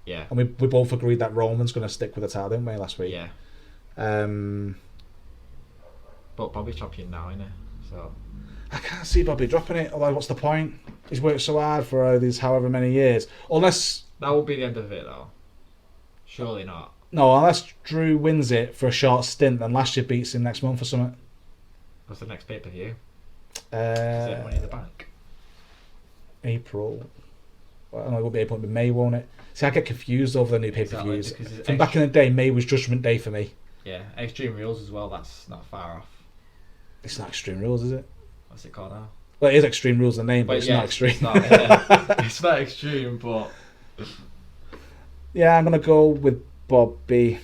Yeah. And we both agreed that Roman's going to stick with the title, didn't we, last week? Yeah. But Bobby's champion now, isn't he? So I can't see Bobby dropping it. Although, what's the point? He's worked so hard for these however many years. Unless that will be the end of it, though. Surely not. No, unless Drew wins it for a short stint, then Lashley beats him next month or something. What's the next pay-per-view? Is Uh, it Money in the Bank? April. Well, it won't be April, it'll be May, won't it? See, I get confused over the new pay-per-views. Exactly, From back in the day, May was Judgment Day for me. Yeah, Extreme Rules as well. That's not far off. It's not Extreme Rules, is it? What's it called now? Well, it is Extreme Rules, the name, but it's yeah, not Extreme. It's not, yeah. It's not extreme, but Yeah, I'm going to go with Bobby.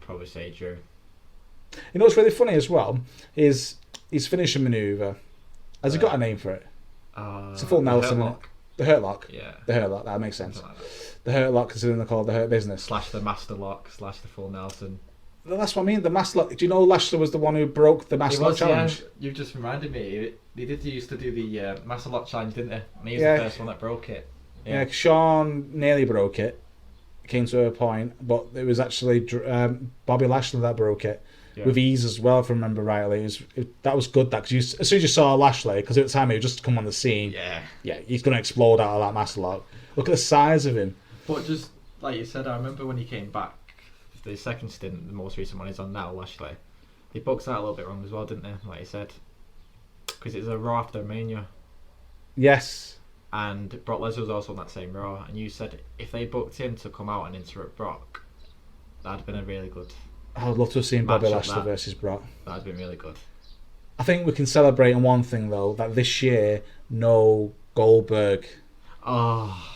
probably say Drew. You know what's really funny as well is his finishing manoeuvre. Has he got a name for it? It's a full Nelson. Hurt Lock. The Hurt Lock? Yeah. The Hurt Lock, that makes sense. Something like that. The Hurt Lock, considering they're called the Hurt Business. Slash the Master Lock, slash the full Nelson. Well, that's what I mean, the Master Lock. Do you know Lashley was the one who broke the Master Lock challenge? Yeah, you've just reminded me. They used to do the Master Lock challenge, didn't they? And he was Yeah. the first one that broke it. Yeah, Sean nearly broke it. Came to a point, but it was actually Bobby Lashley that broke it. Yeah. With ease as well, if I remember rightly. That was good, that, because as soon as you saw Lashley, because at the time he had just come on the scene, Yeah. he's going to explode out of that Master Lock. Look at the size of him. But just like you said, I remember when he came back, the second stint, the most recent one he's on now, Lashley. He booked that a little bit wrong as well, didn't they? Like you said, because it's a Raw after Mania, Yes. and Brock Lesnar was also on that same Raw. And you said if they booked him to come out and interrupt Brock, that'd have been a really good. I would love to have seen Bobby Match up Lashley that. versus Brock. That'd been really good. I think we can celebrate on one thing, though, that this year, no Goldberg. Oh,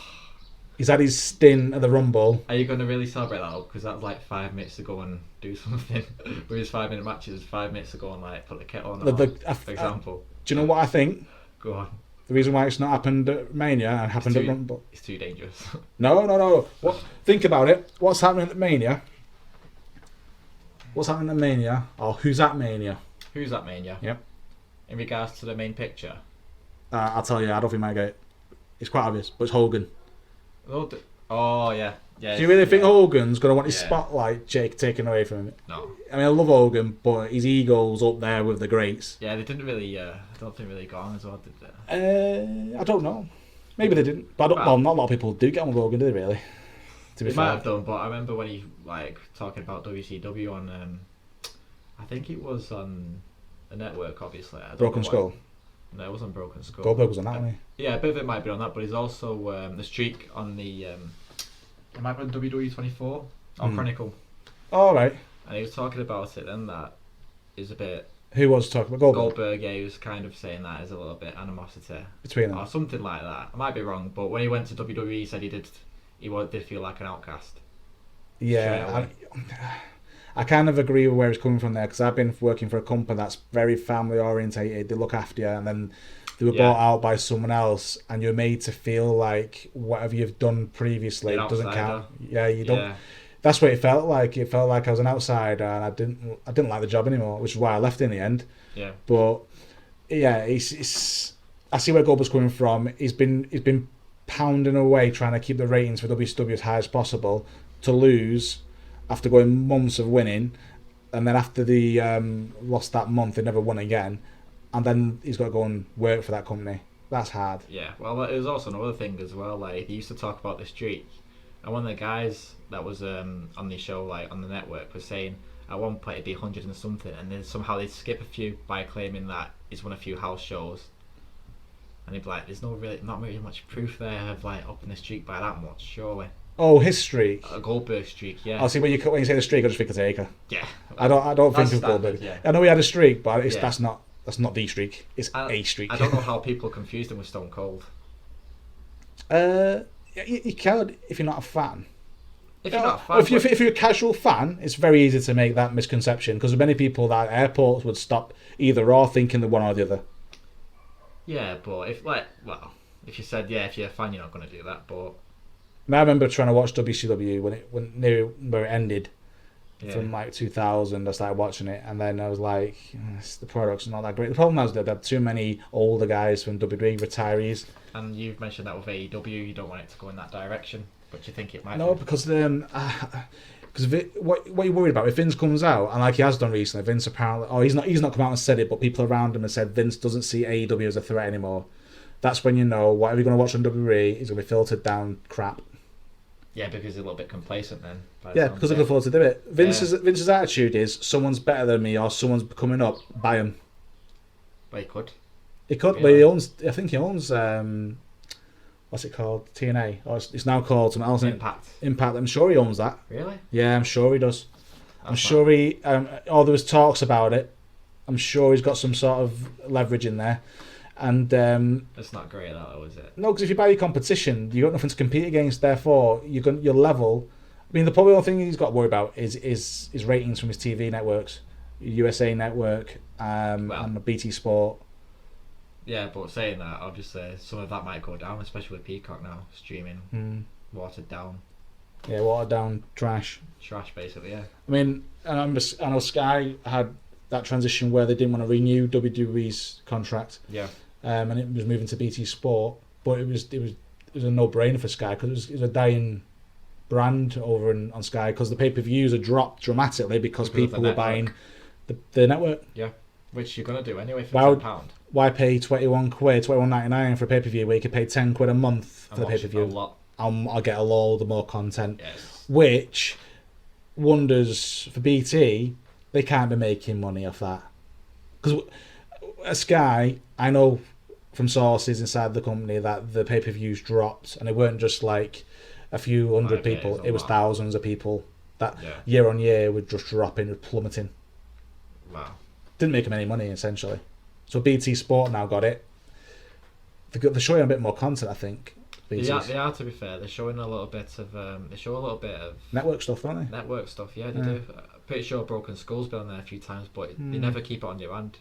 He's had his stint at the Rumble. are you going to really celebrate that? Because that's like 5 minutes to go and do something. With his 5-minute matches, 5 minutes to go and like put the kettle on. For example. Do you know what I think? Go on. The reason why it's not happened at Mania and happened at Rumble. It's too dangerous. No. What? Think about it. What's happening at Mania? What's happening at Mania? Or who's at Mania? Who's at Mania? Yep. In regards to the main picture. I'll tell you, I don't think I might get it. It's quite obvious, but it's Hogan. Oh yeah. Yeah. Do you really think Hogan's going to want his Yeah. spotlight taken away from him? No. I mean, I love Hogan, but his ego's up there with the greats. Yeah, they didn't really. I don't think really got on as well, did they? I don't know. Maybe they didn't. But well, not a lot of people do get on with Hogan, do they, really? To be They fair. might have done, but I remember when he like talking about WCW on. I think it was on the network, obviously. I don't Broken know Skull. No, it wasn't Broken Skull. Goldberg was on that, wasn't Yeah, a bit of it might be on that, but he's also the streak on the. It might be on WWE 24 or Chronicle. he? All right. And he was talking about it, and that is a bit. Who was talking about Goldberg? Goldberg, yeah, he was kind of saying that as a little bit animosity Between them. or something like that. I might be wrong, but when he went to WWE, he said he did feel like an outcast. Yeah. I kind of agree with where he's coming from there, because I've been working for a company that's very family orientated. They look after you, and then they were bought out by someone else, and you're made to feel like whatever you've done previously You're doesn't outsider. count. Yeah, you don't. Yeah. That's what it felt like. It felt like I was an outsider, and I didn't like the job anymore, which is why I left in the end. Yeah. But yeah, it's I see where Goldberg's coming from. He's been pounding away trying to keep the ratings for WCW as high as possible, to lose after going months of winning, and then after the lost that month, they never won again, and then he's got to go and work for that company. That's hard. Yeah. Well, it was also another thing as well. Like he used to talk about the streak, and one of the guys that was on the show, like on the network, was saying at one point it'd be 100 and something, and then somehow they'd skip a few by claiming that it's won a few house shows. And he'd be like, "There's not really much proof there of like upping the streak by that much, surely." Oh, his streak. A Goldberg streak, yeah. I'll see when you say the streak, I just think of Taker. Yeah. I don't think of standard, Goldberg. yeah. I know he had a streak, but Yeah. that's not the streak. It's a streak. I don't know how people confused him with Stone Cold. You can if you're not a fan. If you're not a fan, if you're a casual fan, it's very easy to make that misconception because many people that at airports would stop either or thinking the one or the other. yeah, but if you said if you're a fan, you're not going to do that. But I remember trying to watch WCW where it ended from like 2000. I started watching it, and then I was like, the product's not that great. The problem was that they had too many older guys from WWE retirees. And you've mentioned that with AEW, you don't want it to go in that direction, but you think it might. No, because what you're worried about if Vince comes out and like he has done recently, Vince apparently, he's not come out and said it, but people around him have said Vince doesn't see AEW as a threat anymore. That's when you know whatever you're going to watch on WWE is going to be filtered down crap. Yeah, because he's a little bit complacent then. Yeah, because they can afford to do it. Vince's attitude is someone's better than me or someone's coming up, buy him. But he could. He could, but he owns. I think he owns. What's it called? TNA. Or it's now called something else. Impact. Impact. I'm sure he owns that. Really? Yeah, I'm sure he does. I'm sure he. Or there was talks about it. I'm sure he's got some sort of leverage in there. And it's not great, that though, is it? no, because if you buy your competition, you got nothing to compete against. Therefore, your level. I mean, the probably only thing he's got to worry about is ratings from his TV networks, USA Network, and BT Sport. Yeah, but saying that, obviously, some of that might go down, especially with Peacock now streaming, watered down. Yeah, watered down trash. Trash, basically. Yeah. I mean, I know Sky had that transition where they didn't want to renew WWE's contract. Yeah. And it was moving to BT Sport, but it was a no-brainer for Sky because it was a dying brand over on Sky because the pay-per-views had dropped dramatically because people were buying the network. Yeah, which you're gonna do anyway for £10. Why pay £21.99 for a pay-per-view where you could pay £10 a month for the pay-per-view? A lot. I'll get a load more content. Yes. Which wonders for BT, they can't be making money off that because at Sky, I know from sources inside the company that the pay-per-views dropped, and it weren't just like a few hundred people; it was thousands of people that year on year would just dropping, plummeting. Wow! Didn't make them any money essentially. So BT Sport now got it. They're showing a bit more content, I think. They are, to be fair. They're showing a little bit of. They show a little bit of network stuff, don't they? Network stuff, yeah, they do. I'm pretty sure Broken Skull's been on there a few times, but they never keep it on your hand.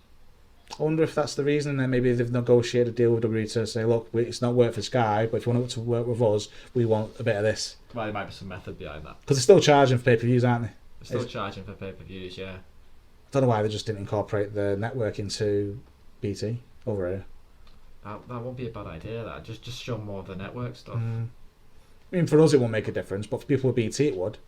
I wonder if that's the reason. Then maybe they've negotiated a deal with WWE to say, look, it's not work for Sky, but if you want it to work with us, we want a bit of this. Well, there might be some method behind that. Because they're still charging for pay-per-views, aren't they? They're still charging for pay-per-views, yeah. I don't know why they just didn't incorporate the network into BT over here. That won't be a bad idea. That just show more of the network stuff. I mean, for us it won't make a difference, but for people with BT it would.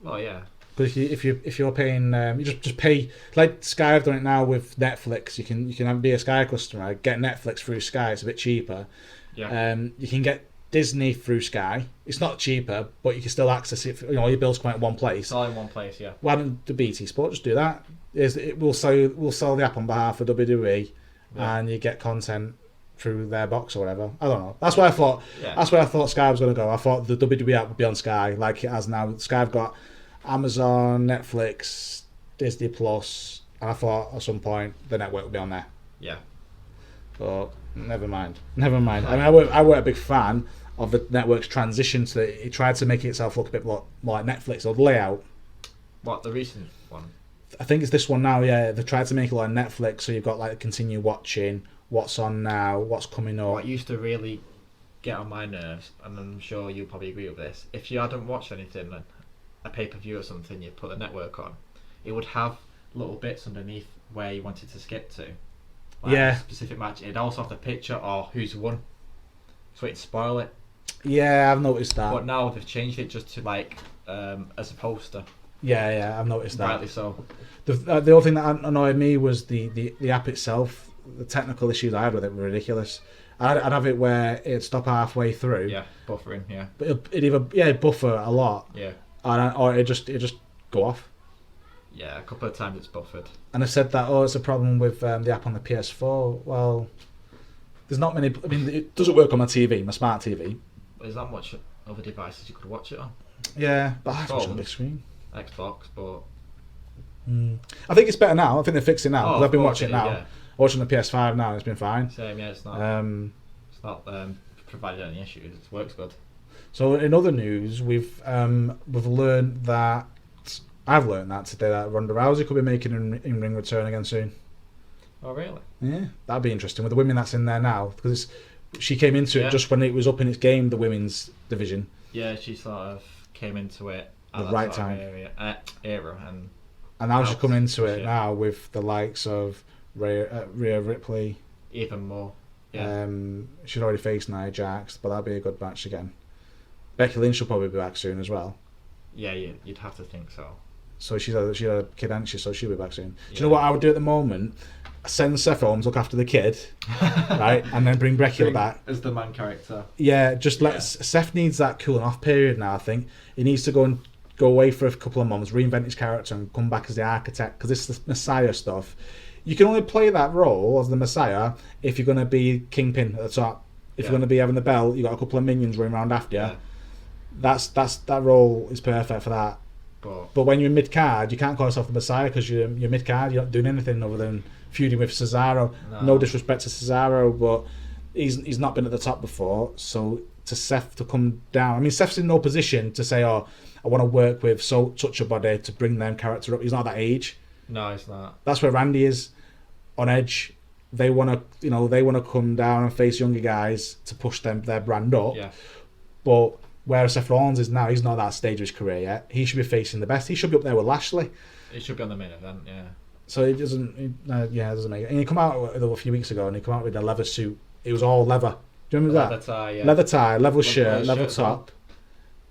Well, yeah. Because if you're paying, you just pay like Sky have done it now with Netflix. You can be a Sky customer, get Netflix through Sky. It's a bit cheaper. Yeah. You can get Disney through Sky. It's not cheaper, but you can still access it. Your bills come out in one place. It's all in one place, yeah. Why don't the BT Sport just do that? We'll sell the app on behalf of WWE, and you get content through their box or whatever. I don't know. That's why I thought. Yeah. That's where I thought Sky was going to go. I thought the WWE app would be on Sky, like it has now. Sky have got Amazon, Netflix, Disney Plus, and I thought at some point the network would be on there. Yeah. But never mind. I mean, I weren't a big fan of the network's transition to it. Tried to make itself look a bit more like Netflix or the layout. What, the recent one? I think it's this one now. Yeah, they tried to make it like Netflix, so you've got like continue watching what's on now, what's coming up. What used to really get on my nerves, and I'm sure you'll probably agree with this. If you hadn't watched anything, like a pay-per-view or something, you put the network on, it would have little bits underneath where you wanted to skip to. Like a specific match. It'd also have the picture or who's won, so it'd spoil it. Yeah, I've noticed that. But now they've changed it just to like as a poster. Yeah, I've noticed that. Rightly so. The other thing that annoyed me was the app itself. The technical issues I had with it were ridiculous. I'd have it where it'd stop halfway through. Yeah, buffering. Yeah. But it'd either buffer a lot. Yeah. Or it'd just go off. Yeah, a couple of times it's buffered. And I said that it's a problem with the app on the PS4. Well, there's not many. I mean, it doesn't work on my TV, my smart TV. There's not much other devices you could watch it on. Yeah, but I have to watch it on the big screen. Xbox, but I think it's better now. I think they fixed it now because I've been watching it now. Yeah. Watching the PS5 now, it's been fine. Same, yeah. It's not provided any issues. It works good. So in other news, we've learned that I've learned that today that Ronda Rousey could be making an in-ring return again soon. Oh, really? Yeah, that'd be interesting with the women that's in there now because she came into it just when it was up in its game, the women's division. Yeah, she sort of came into it at The that right sort of time. era, and now she's coming into it now with the likes of Rhea Ripley. Even more. Yeah. She's already faced Nia Jax, but that'd be a good match again. Becky Lynch will probably be back soon as well. Yeah, you'd have to think so. So she had a kid, hadn't she? So she'll be back soon. Do you know what I would do at the moment? Send Seth home to look after the kid, right, and then bring Becky back as the man character. Yeah, just let Seth needs that cooling off period now. I think he needs to go away for a couple of months, reinvent his character, and come back as the architect. Because this is the Messiah stuff. You can only play that role as the Messiah if you're going to be kingpin at the top. If you're going to be having the belt, you got a couple of minions running around after you. That role is perfect for that. But when you're in mid card, you can't call yourself the Messiah because you're mid card. You're not doing anything other than feuding with Cesaro. No disrespect to Cesaro, but he's not been at the top before. So to Seth to come down, I mean, Seth's in no position to say, "Oh, I want to work with such a body to bring them character up." He's not that age. No, he's not. That's where Randy is on Edge. They want to come down and face younger guys to push their brand up. Yeah. But where Seth Rollins is now, he's not at that stage of his career yet. He should be facing the best. He should be up there with Lashley. He should be on the main event, yeah. So it doesn't make it. And he come out a few weeks ago and he come out with a leather suit. It was all leather. Do you remember that? Leather tie, yeah. Leather tie, leather shirt, leather top,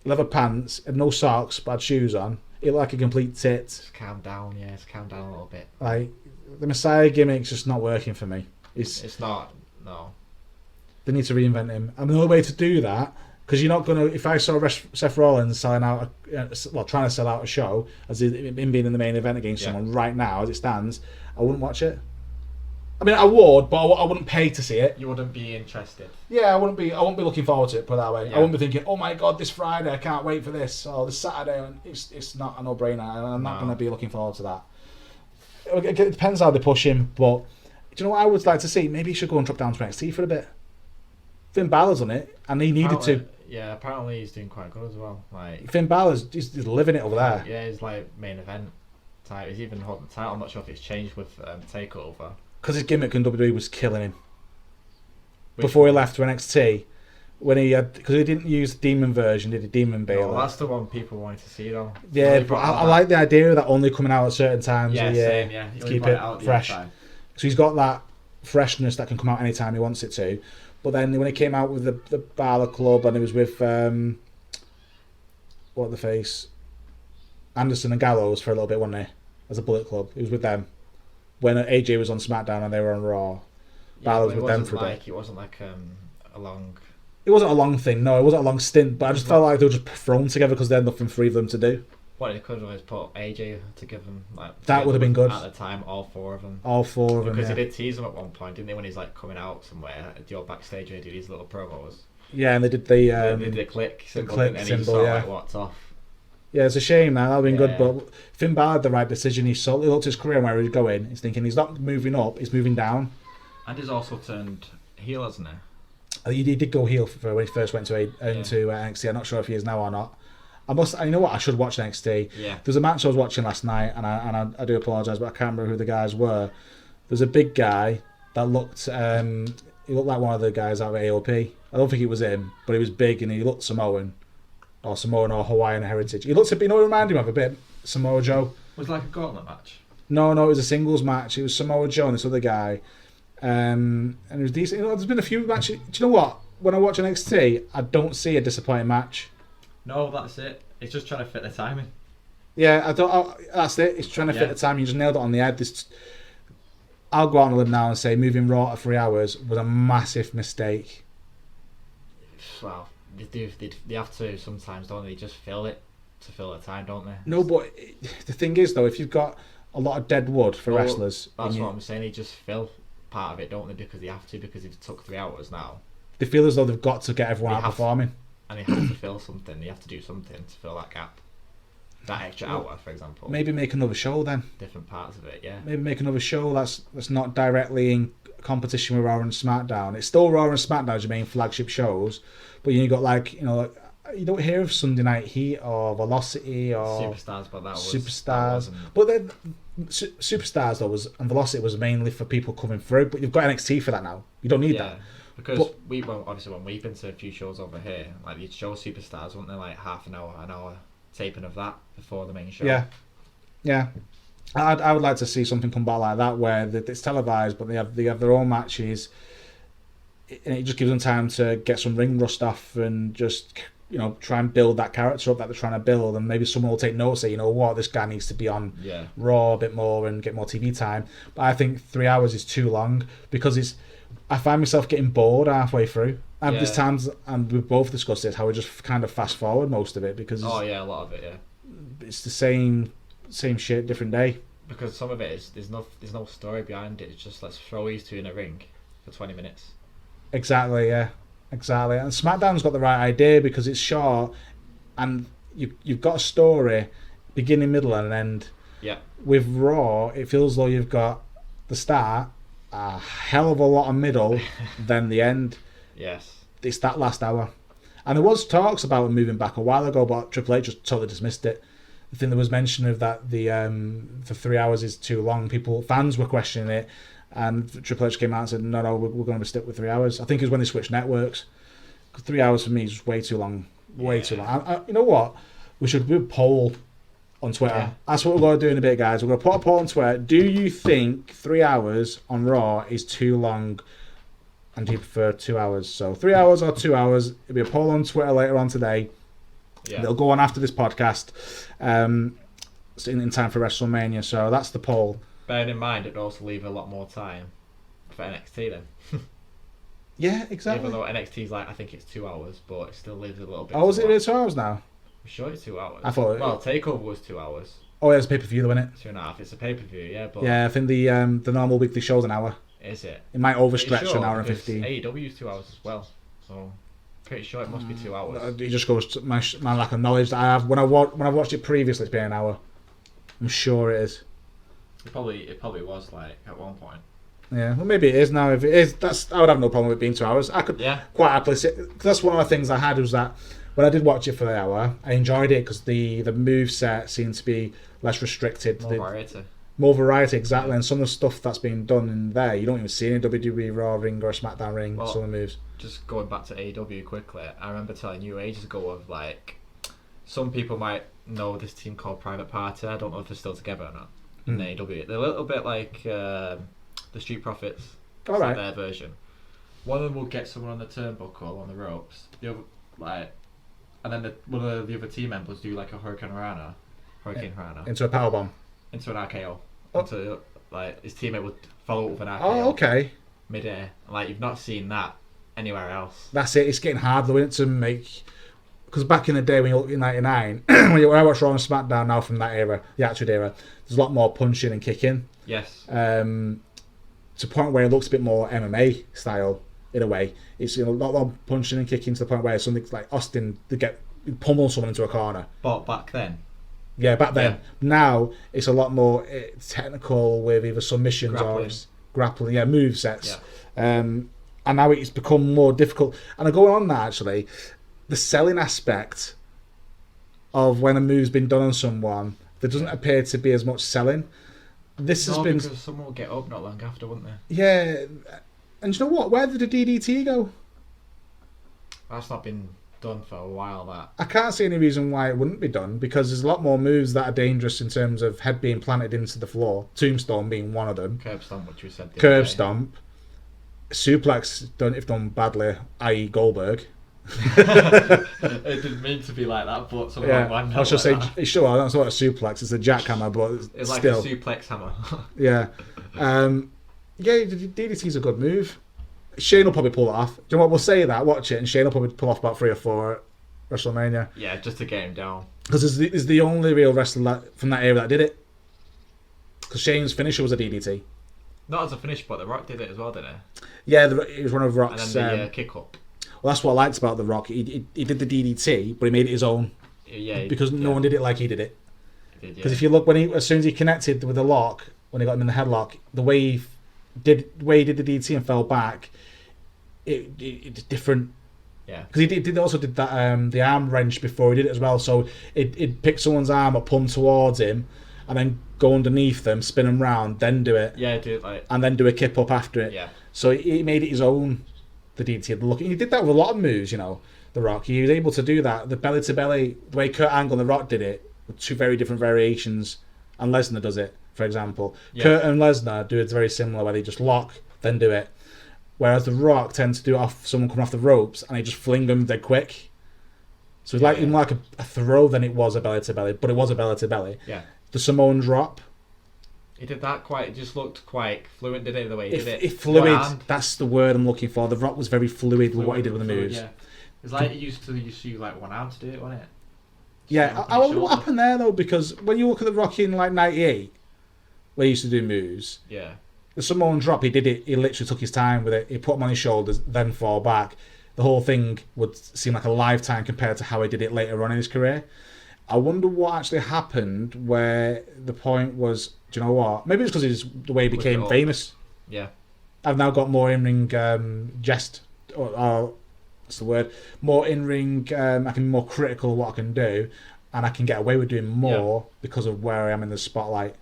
leather pants, and no socks, but had shoes on. It looked like a complete tit. Just calm down a little bit. Like, the Messiah gimmick's just not working for me. It's not, no. They need to reinvent him. And the only way to do that, because you're not going to... If I saw Seth Rollins selling out... trying to sell out a show, as him being in the main event against someone right now, as it stands, I wouldn't watch it. I mean, I would, but I wouldn't pay to see it. You wouldn't be interested. Yeah, I wouldn't be looking forward to it, put it that way. Yeah. I wouldn't be thinking, oh my god, this Friday, I can't wait for this. Or this Saturday, it's not a no-brainer, and I'm not going to be looking forward to that. It depends how they push him, but do you know what I would like to see? Maybe he should go and drop down to NXT for a bit. Finn Balor's on it, and he needed to. Yeah, apparently he's doing quite good as well. Like Finn Balor's he's living it over there. Yeah, he's like main event type. He's even holding the title. I'm not sure if it's changed with Takeover. Because his gimmick in WWE was killing him. Before he left to NXT, when because he didn't use the demon version, did he? Demon Balor. No, that's the one people wanted to see though. Yeah, but I like the idea of that only coming out at certain times. Yeah, same. Yeah, to keep it fresh. So he's got that freshness that can come out anytime he wants it to. But then when he came out with the Balor Club and it was with Anderson and Gallows for a little bit, wasn't he? As a Bullet Club, he was with them when AJ was on SmackDown and they were on Raw. Balor was with them for a bit. It wasn't like a long. It wasn't a long thing. No, it wasn't a long stint. But I just felt like they were just thrown together because they had nothing for either of them to do. What they could have is put AJ to give them that would have been good at the time. All four of them. Because they did tease him at one point, didn't they? When he's like coming out somewhere, you're backstage and they do these little promos. Yeah, and they did the click symbol, and he just sort of like walked off. Yeah, it's a shame now. That'd been good, but Finn Balor had the right decision. He looked at his career and where he was going. He's thinking he's not moving up, he's moving down. And he's also turned heel, hasn't he? He did go heel for when he first went to NXT. I'm not sure if he is now or not. You know what? I should watch NXT. Yeah. There's a match I was watching last night, and I do apologise, but I can't remember who the guys were. There's a big guy that looked. He looked like one of the guys out of AOP. I don't think it was him, but he was big and he looked Samoan or Hawaiian heritage. He looked a bit. You know, it reminded him of a bit Samoa Joe. Was it like a gauntlet match? No, it was a singles match. It was Samoa Joe and this other guy, and it was decent. You know, there's been a few matches. Do you know what? When I watch NXT, I don't see a disappointing match. No, that's it. It's just trying to fit the timing. Yeah, that's it. It's trying to fit the timing. You just nailed it on the head. I'll go out on a limb now and say moving Raw to 3 hours was a massive mistake. Well, they have to sometimes, don't they? Just fill it to fill the time, don't they? No, but the thing is, though, if you've got a lot of dead wood for wrestlers... That's what I'm saying. They just fill part of it, don't they? Because they have to, because it took 3 hours now. They feel as though they've got to get everyone out performing. And they have to fill something. They have to do something to fill that gap. That extra hour, for example. Maybe make another show then. Different parts of it, yeah. Maybe make another show that's not directly in competition with Raw and SmackDown. It's still Raw and SmackDown as your main flagship shows, but you got like you don't hear of Sunday Night Heat or Velocity or Superstars, but that was Superstars. But then Superstars though and Velocity was mainly for people coming through. But you've got NXT for that now. You don't need that. Because obviously when we've been to a few shows over here, like you'd show Superstars, weren't they, like half an hour taping of that before the main show. Yeah. I would like to see something come back like that where it's televised, but they have their own matches, and it just gives them time to get some ring rust off and just try and build that character up that they're trying to build, and maybe someone will take note and say, this guy needs to be on Raw a bit more and get more TV time. But I think 3 hours is too long because I find myself getting bored halfway through. And there's times, and we've both discussed this, how we just kind of fast forward most of it because a lot of it, it's the same shit, different day. Because some of it is there's no story behind it. It's just let's throw these two in a ring for 20 minutes. Exactly. And SmackDown's got the right idea because it's short, and you've got a story, beginning, middle, and end. Yeah. With Raw, it feels though you've got the start, a hell of a lot of middle, then the end. Yes. It's that last hour, and there was talks about it moving back a while ago, but Triple H just totally dismissed it. I think there was mention of that the 3 hours is too long. Fans were questioning it, and Triple H came out and said, no, we're going to stick with 3 hours. I think it was when they switched networks. 3 hours for me is just way too long. Too long. You know what? We should do a poll on Twitter. Yeah. That's what we're going to do in a bit, guys. We're going to put a poll on Twitter. Do you think 3 hours on Raw is too long, and do you prefer 2 hours? So 3 hours or 2 hours. It'll be a poll on Twitter later on today. Yeah. They'll go on after this podcast in time for WrestleMania. So that's the poll. Bearing in mind, it'd also leave a lot more time for NXT then. Yeah, exactly. Even though NXT's I think it's 2 hours, but it still leaves a little bit. Oh, is it 2 hours now? I'm sure it's 2 hours. I thought. Takeover was 2 hours. Oh, yeah, it's a pay-per-view though, isn't it? 2.5. It's a pay-per-view, yeah. But yeah, I think the normal weekly show's an hour. Is it? It might overstretch to an hour and 15. AEW's 2 hours as well, so. Pretty sure it must be 2 hours. It just goes to my lack of knowledge that I have. When I've watched it previously, it's been an hour. I'm sure it is. It probably was at one point. Yeah, well maybe it is now. If it is, I would have no problem with it being 2 hours. I could quite happily sit. That's one of the things I had was that when I did watch it for the hour, I enjoyed it because the move set seemed to be less restricted. More variety, exactly. Yeah. And some of the stuff that's being done in there, you don't even see in a WWE Raw ring or a SmackDown ring. Some of the moves. Just going back to AEW quickly, I remember telling you ages ago of some people might know this team called Private Party. I don't know if they're still together or not in AEW. They're a little bit like the Street Profits. All right. Their version. One of them will get someone on the turnbuckle on the ropes. The other, and then one of the other team members do a Hurricane Rana into a powerbomb. Into an RKO. Into his teammate would follow up with an RKO. Oh, okay. Mid-air. You've not seen that anywhere else. That's it. It's getting hard though, isn't it, to make. Because back in the day when you look at '99, when I watch Raw and SmackDown now from that era, the Attitude Era, there's a lot more punching and kicking. Yes. To a point where it looks a bit more MMA style in a way. It's a lot more punching and kicking to the point where something like Austin they pummel someone into a corner. But back then. Yeah, back then. Yeah. Now it's a lot more technical with either submissions or grappling. Yeah, move sets. Yeah. And now it's become more difficult. And going on that actually, the selling aspect of when a move's been done on someone, there doesn't appear to be as much selling. This has been because someone will get up not long after, wouldn't they? Yeah, and you know what? Where did the DDT go? That's not been done for a while. That I can't see any reason why it wouldn't be done because there's a lot more moves that are dangerous in terms of head being planted into the floor. Tombstone being one of them. Curb stomp, which we said. Curb stomp. Suplex if done badly, i.e. Goldberg. It didn't mean to be like that, but someone I was just saying, sure, that's not a suplex, it's a jackhammer, but it's still. Like a suplex hammer. Yeah. DDT's a good move. Shane will probably pull it off. Do you know what? We'll say that, watch it, and Shane will probably pull off about 3 or 4 at WrestleMania. Yeah, just to get him down. Because he's the only real wrestler from that era that did it. Because Shane's finisher was a DDT. Not as a finish, but The Rock did it as well, didn't he? Yeah, it was one of Rock's. And then the kick up. Well, that's what I liked about The Rock. He did the DDT, but he made it his own. Yeah. Because no one did it like he did it. Because if you look as soon as he connected with the lock, when he got him in the headlock, the way he did the DDT and fell back, it's different. Yeah. Because he also did that the arm wrench before he did it as well. So he'd pick someone's arm up, pull them towards him, and then go underneath them, spin them round, then do it. Yeah, do it like. And then do a kip up after it. Yeah. So he made it his own. The DDT. He did that with a lot of moves. The Rock. He was able to do that. The belly to belly, the way Kurt Angle and The Rock did it, with two very different variations. And Lesnar does it, for example. Yeah. Kurt and Lesnar do it very similar, where they just lock, then do it. Whereas The Rock tends to do it off someone coming off the ropes, and they just fling them dead quick. So it's even like a throw than it was a belly to belly, but it was a belly to belly. Yeah. The Samoan drop. He did that it just looked quite fluent, did it, the way he did it? Fluid, that's the word I'm looking for. The Rock was very fluid with what he did with the moves. Yeah. It's like he used to use like one arm to do it, wasn't it? Yeah, I wonder what happened there though, because when you look at The Rock in like '98, where he used to do moves, the Samoan drop, he did it. He literally took his time with it. He put them on his shoulders, then fall back. The whole thing would seem like a lifetime compared to how he did it later on in his career. I wonder what actually happened where the point was, do you know what? Maybe it's because it's the way he became famous. Yeah. I've now got more in-ring what's the word? More in-ring, I can be more critical of what I can do, and I can get away with doing more because of where I am in the spotlight.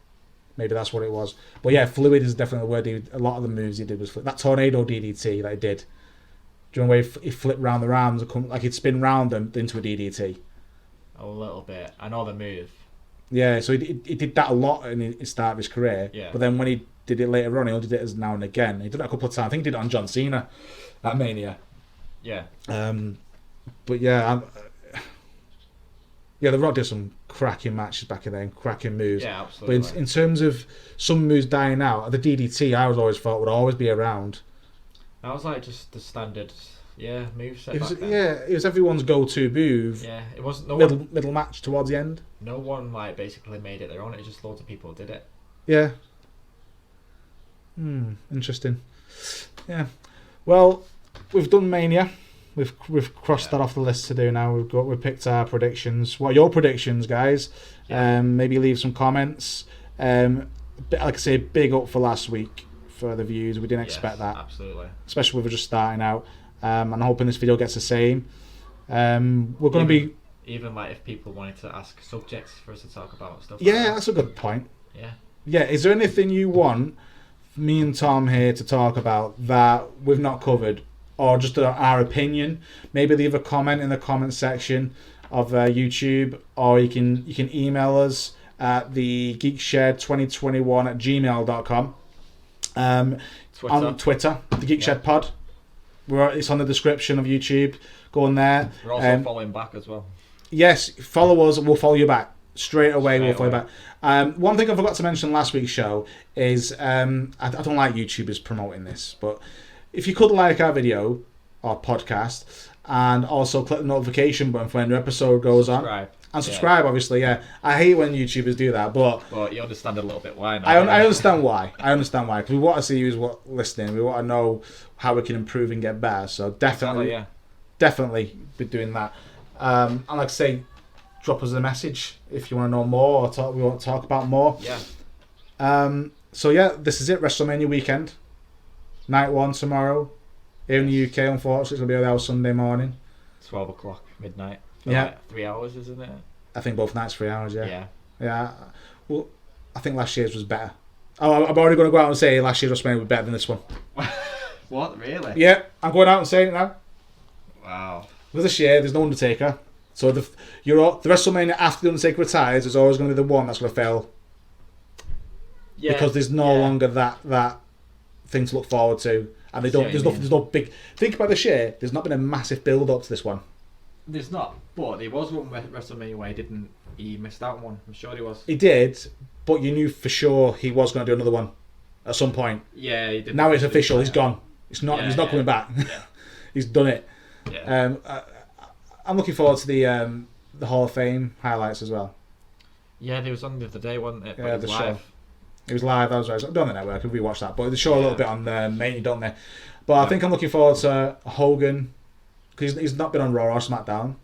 Maybe that's what it was. But yeah, fluid is definitely the word. A lot of the moves he did was fluid. That tornado DDT that he did. Do you know where he flipped round the arms, like he'd spin round them into a DDT? A little bit. I know the move. Yeah, so he did that a lot in the start of his career. Yeah. But then when he did it later on, he only did it as now and again. He did it a couple of times. I think he did it on John Cena at Mania. Yeah. But yeah, The Rock did some cracking matches back in then, cracking moves. Yeah, absolutely. But in terms of some moves dying out, the DDT I always thought would always be around. That was like just the standard, moveset. It was everyone's go-to move. Yeah, it wasn't middle match towards the end. No one basically made it their own. It just loads of people did it. Yeah. Interesting. Yeah. Well, we've done Mania. We've crossed that off the list to do now. We've picked our predictions. What are your predictions, guys? Yeah. Maybe leave some comments. Like I say, big up for last week for the views. We didn't expect that. Absolutely. Especially if we're just starting out. And I'm hoping this video gets the same. We're going to be... Even like if people wanted to ask subjects for us to talk about and stuff. Yeah, that's a good point. Yeah. Yeah, is there anything you want me and Tom here to talk about that we've not covered? Or just our opinion? Maybe leave a comment in the comment section of YouTube. Or you can email us at the geekshed2021@gmail.com. On Twitter, the Geek Shed Pod. It's on the description of YouTube. Go on there. We're also following back as well. Yes, follow us. We'll follow you back straight away. We'll follow you back. One thing I forgot to mention last week's show is I don't like YouTubers promoting this, but if you could like our video or podcast and also click the notification button for when a new episode goes on. And subscribe, obviously, yeah. I hate when YouTubers do that, but... Well, you understand a little bit why now. I understand why. Because we want to see who's listening. We want to know how we can improve and get better. So definitely be doing that. And like I say, drop us a message if you want to know more or we want to talk about more. Yeah. So yeah, this is it. WrestleMania weekend. Night 1 tomorrow. Here in the UK, unfortunately, it's going to be out Sunday morning. 12 o'clock, midnight. Like 3 hours, isn't it? I think both nights 3 hours, Yeah. Well, I think last year's was better. Oh, I'm already going to go out and say last year's WrestleMania was better than this one. What, really? Yeah, I'm going out and saying it now. Wow. With this year, there's no Undertaker. So the WrestleMania after the Undertaker retires is always going to be the one that's going to fail. Yeah. Because there's no longer that thing to look forward to. And there's no big... Think about this year, there's not been a massive build-up to this one. There's not, but there was one WrestleMania where he missed out on one. I'm sure he was. He did, but you knew for sure he was going to do another one at some point. Yeah, he did. Now it's official. He's gone. He's not coming back. Yeah. He's done it. Yeah. I'm looking forward to the Hall of Fame highlights as well. Yeah, there was on the other day, wasn't it? But yeah, it was live. Show. It was live. That was right. I don't know. I could rewatch that, but they show a little bit on Mania, don't they? But I think I'm looking forward to Hogan. Because he's not been on Raw or SmackDown.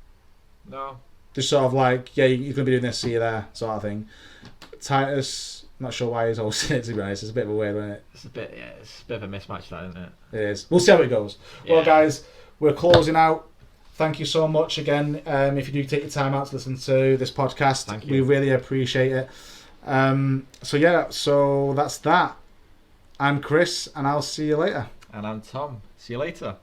No. Just sort of like, yeah, you're going to be doing this, see you there, sort of thing. Titus, not sure why he's hosting it, to be honest. It's a bit of a weird one, isn't it? It's a bit of a mismatch, that, isn't it? It is. We'll see how it goes. Yeah. Well, guys, we're closing out. thank you so much again. If you do take your time out to listen to this podcast, Thank we you. really appreciate it. So that's that. I'm Chris, and I'll see you later. And I'm Tom. See you later.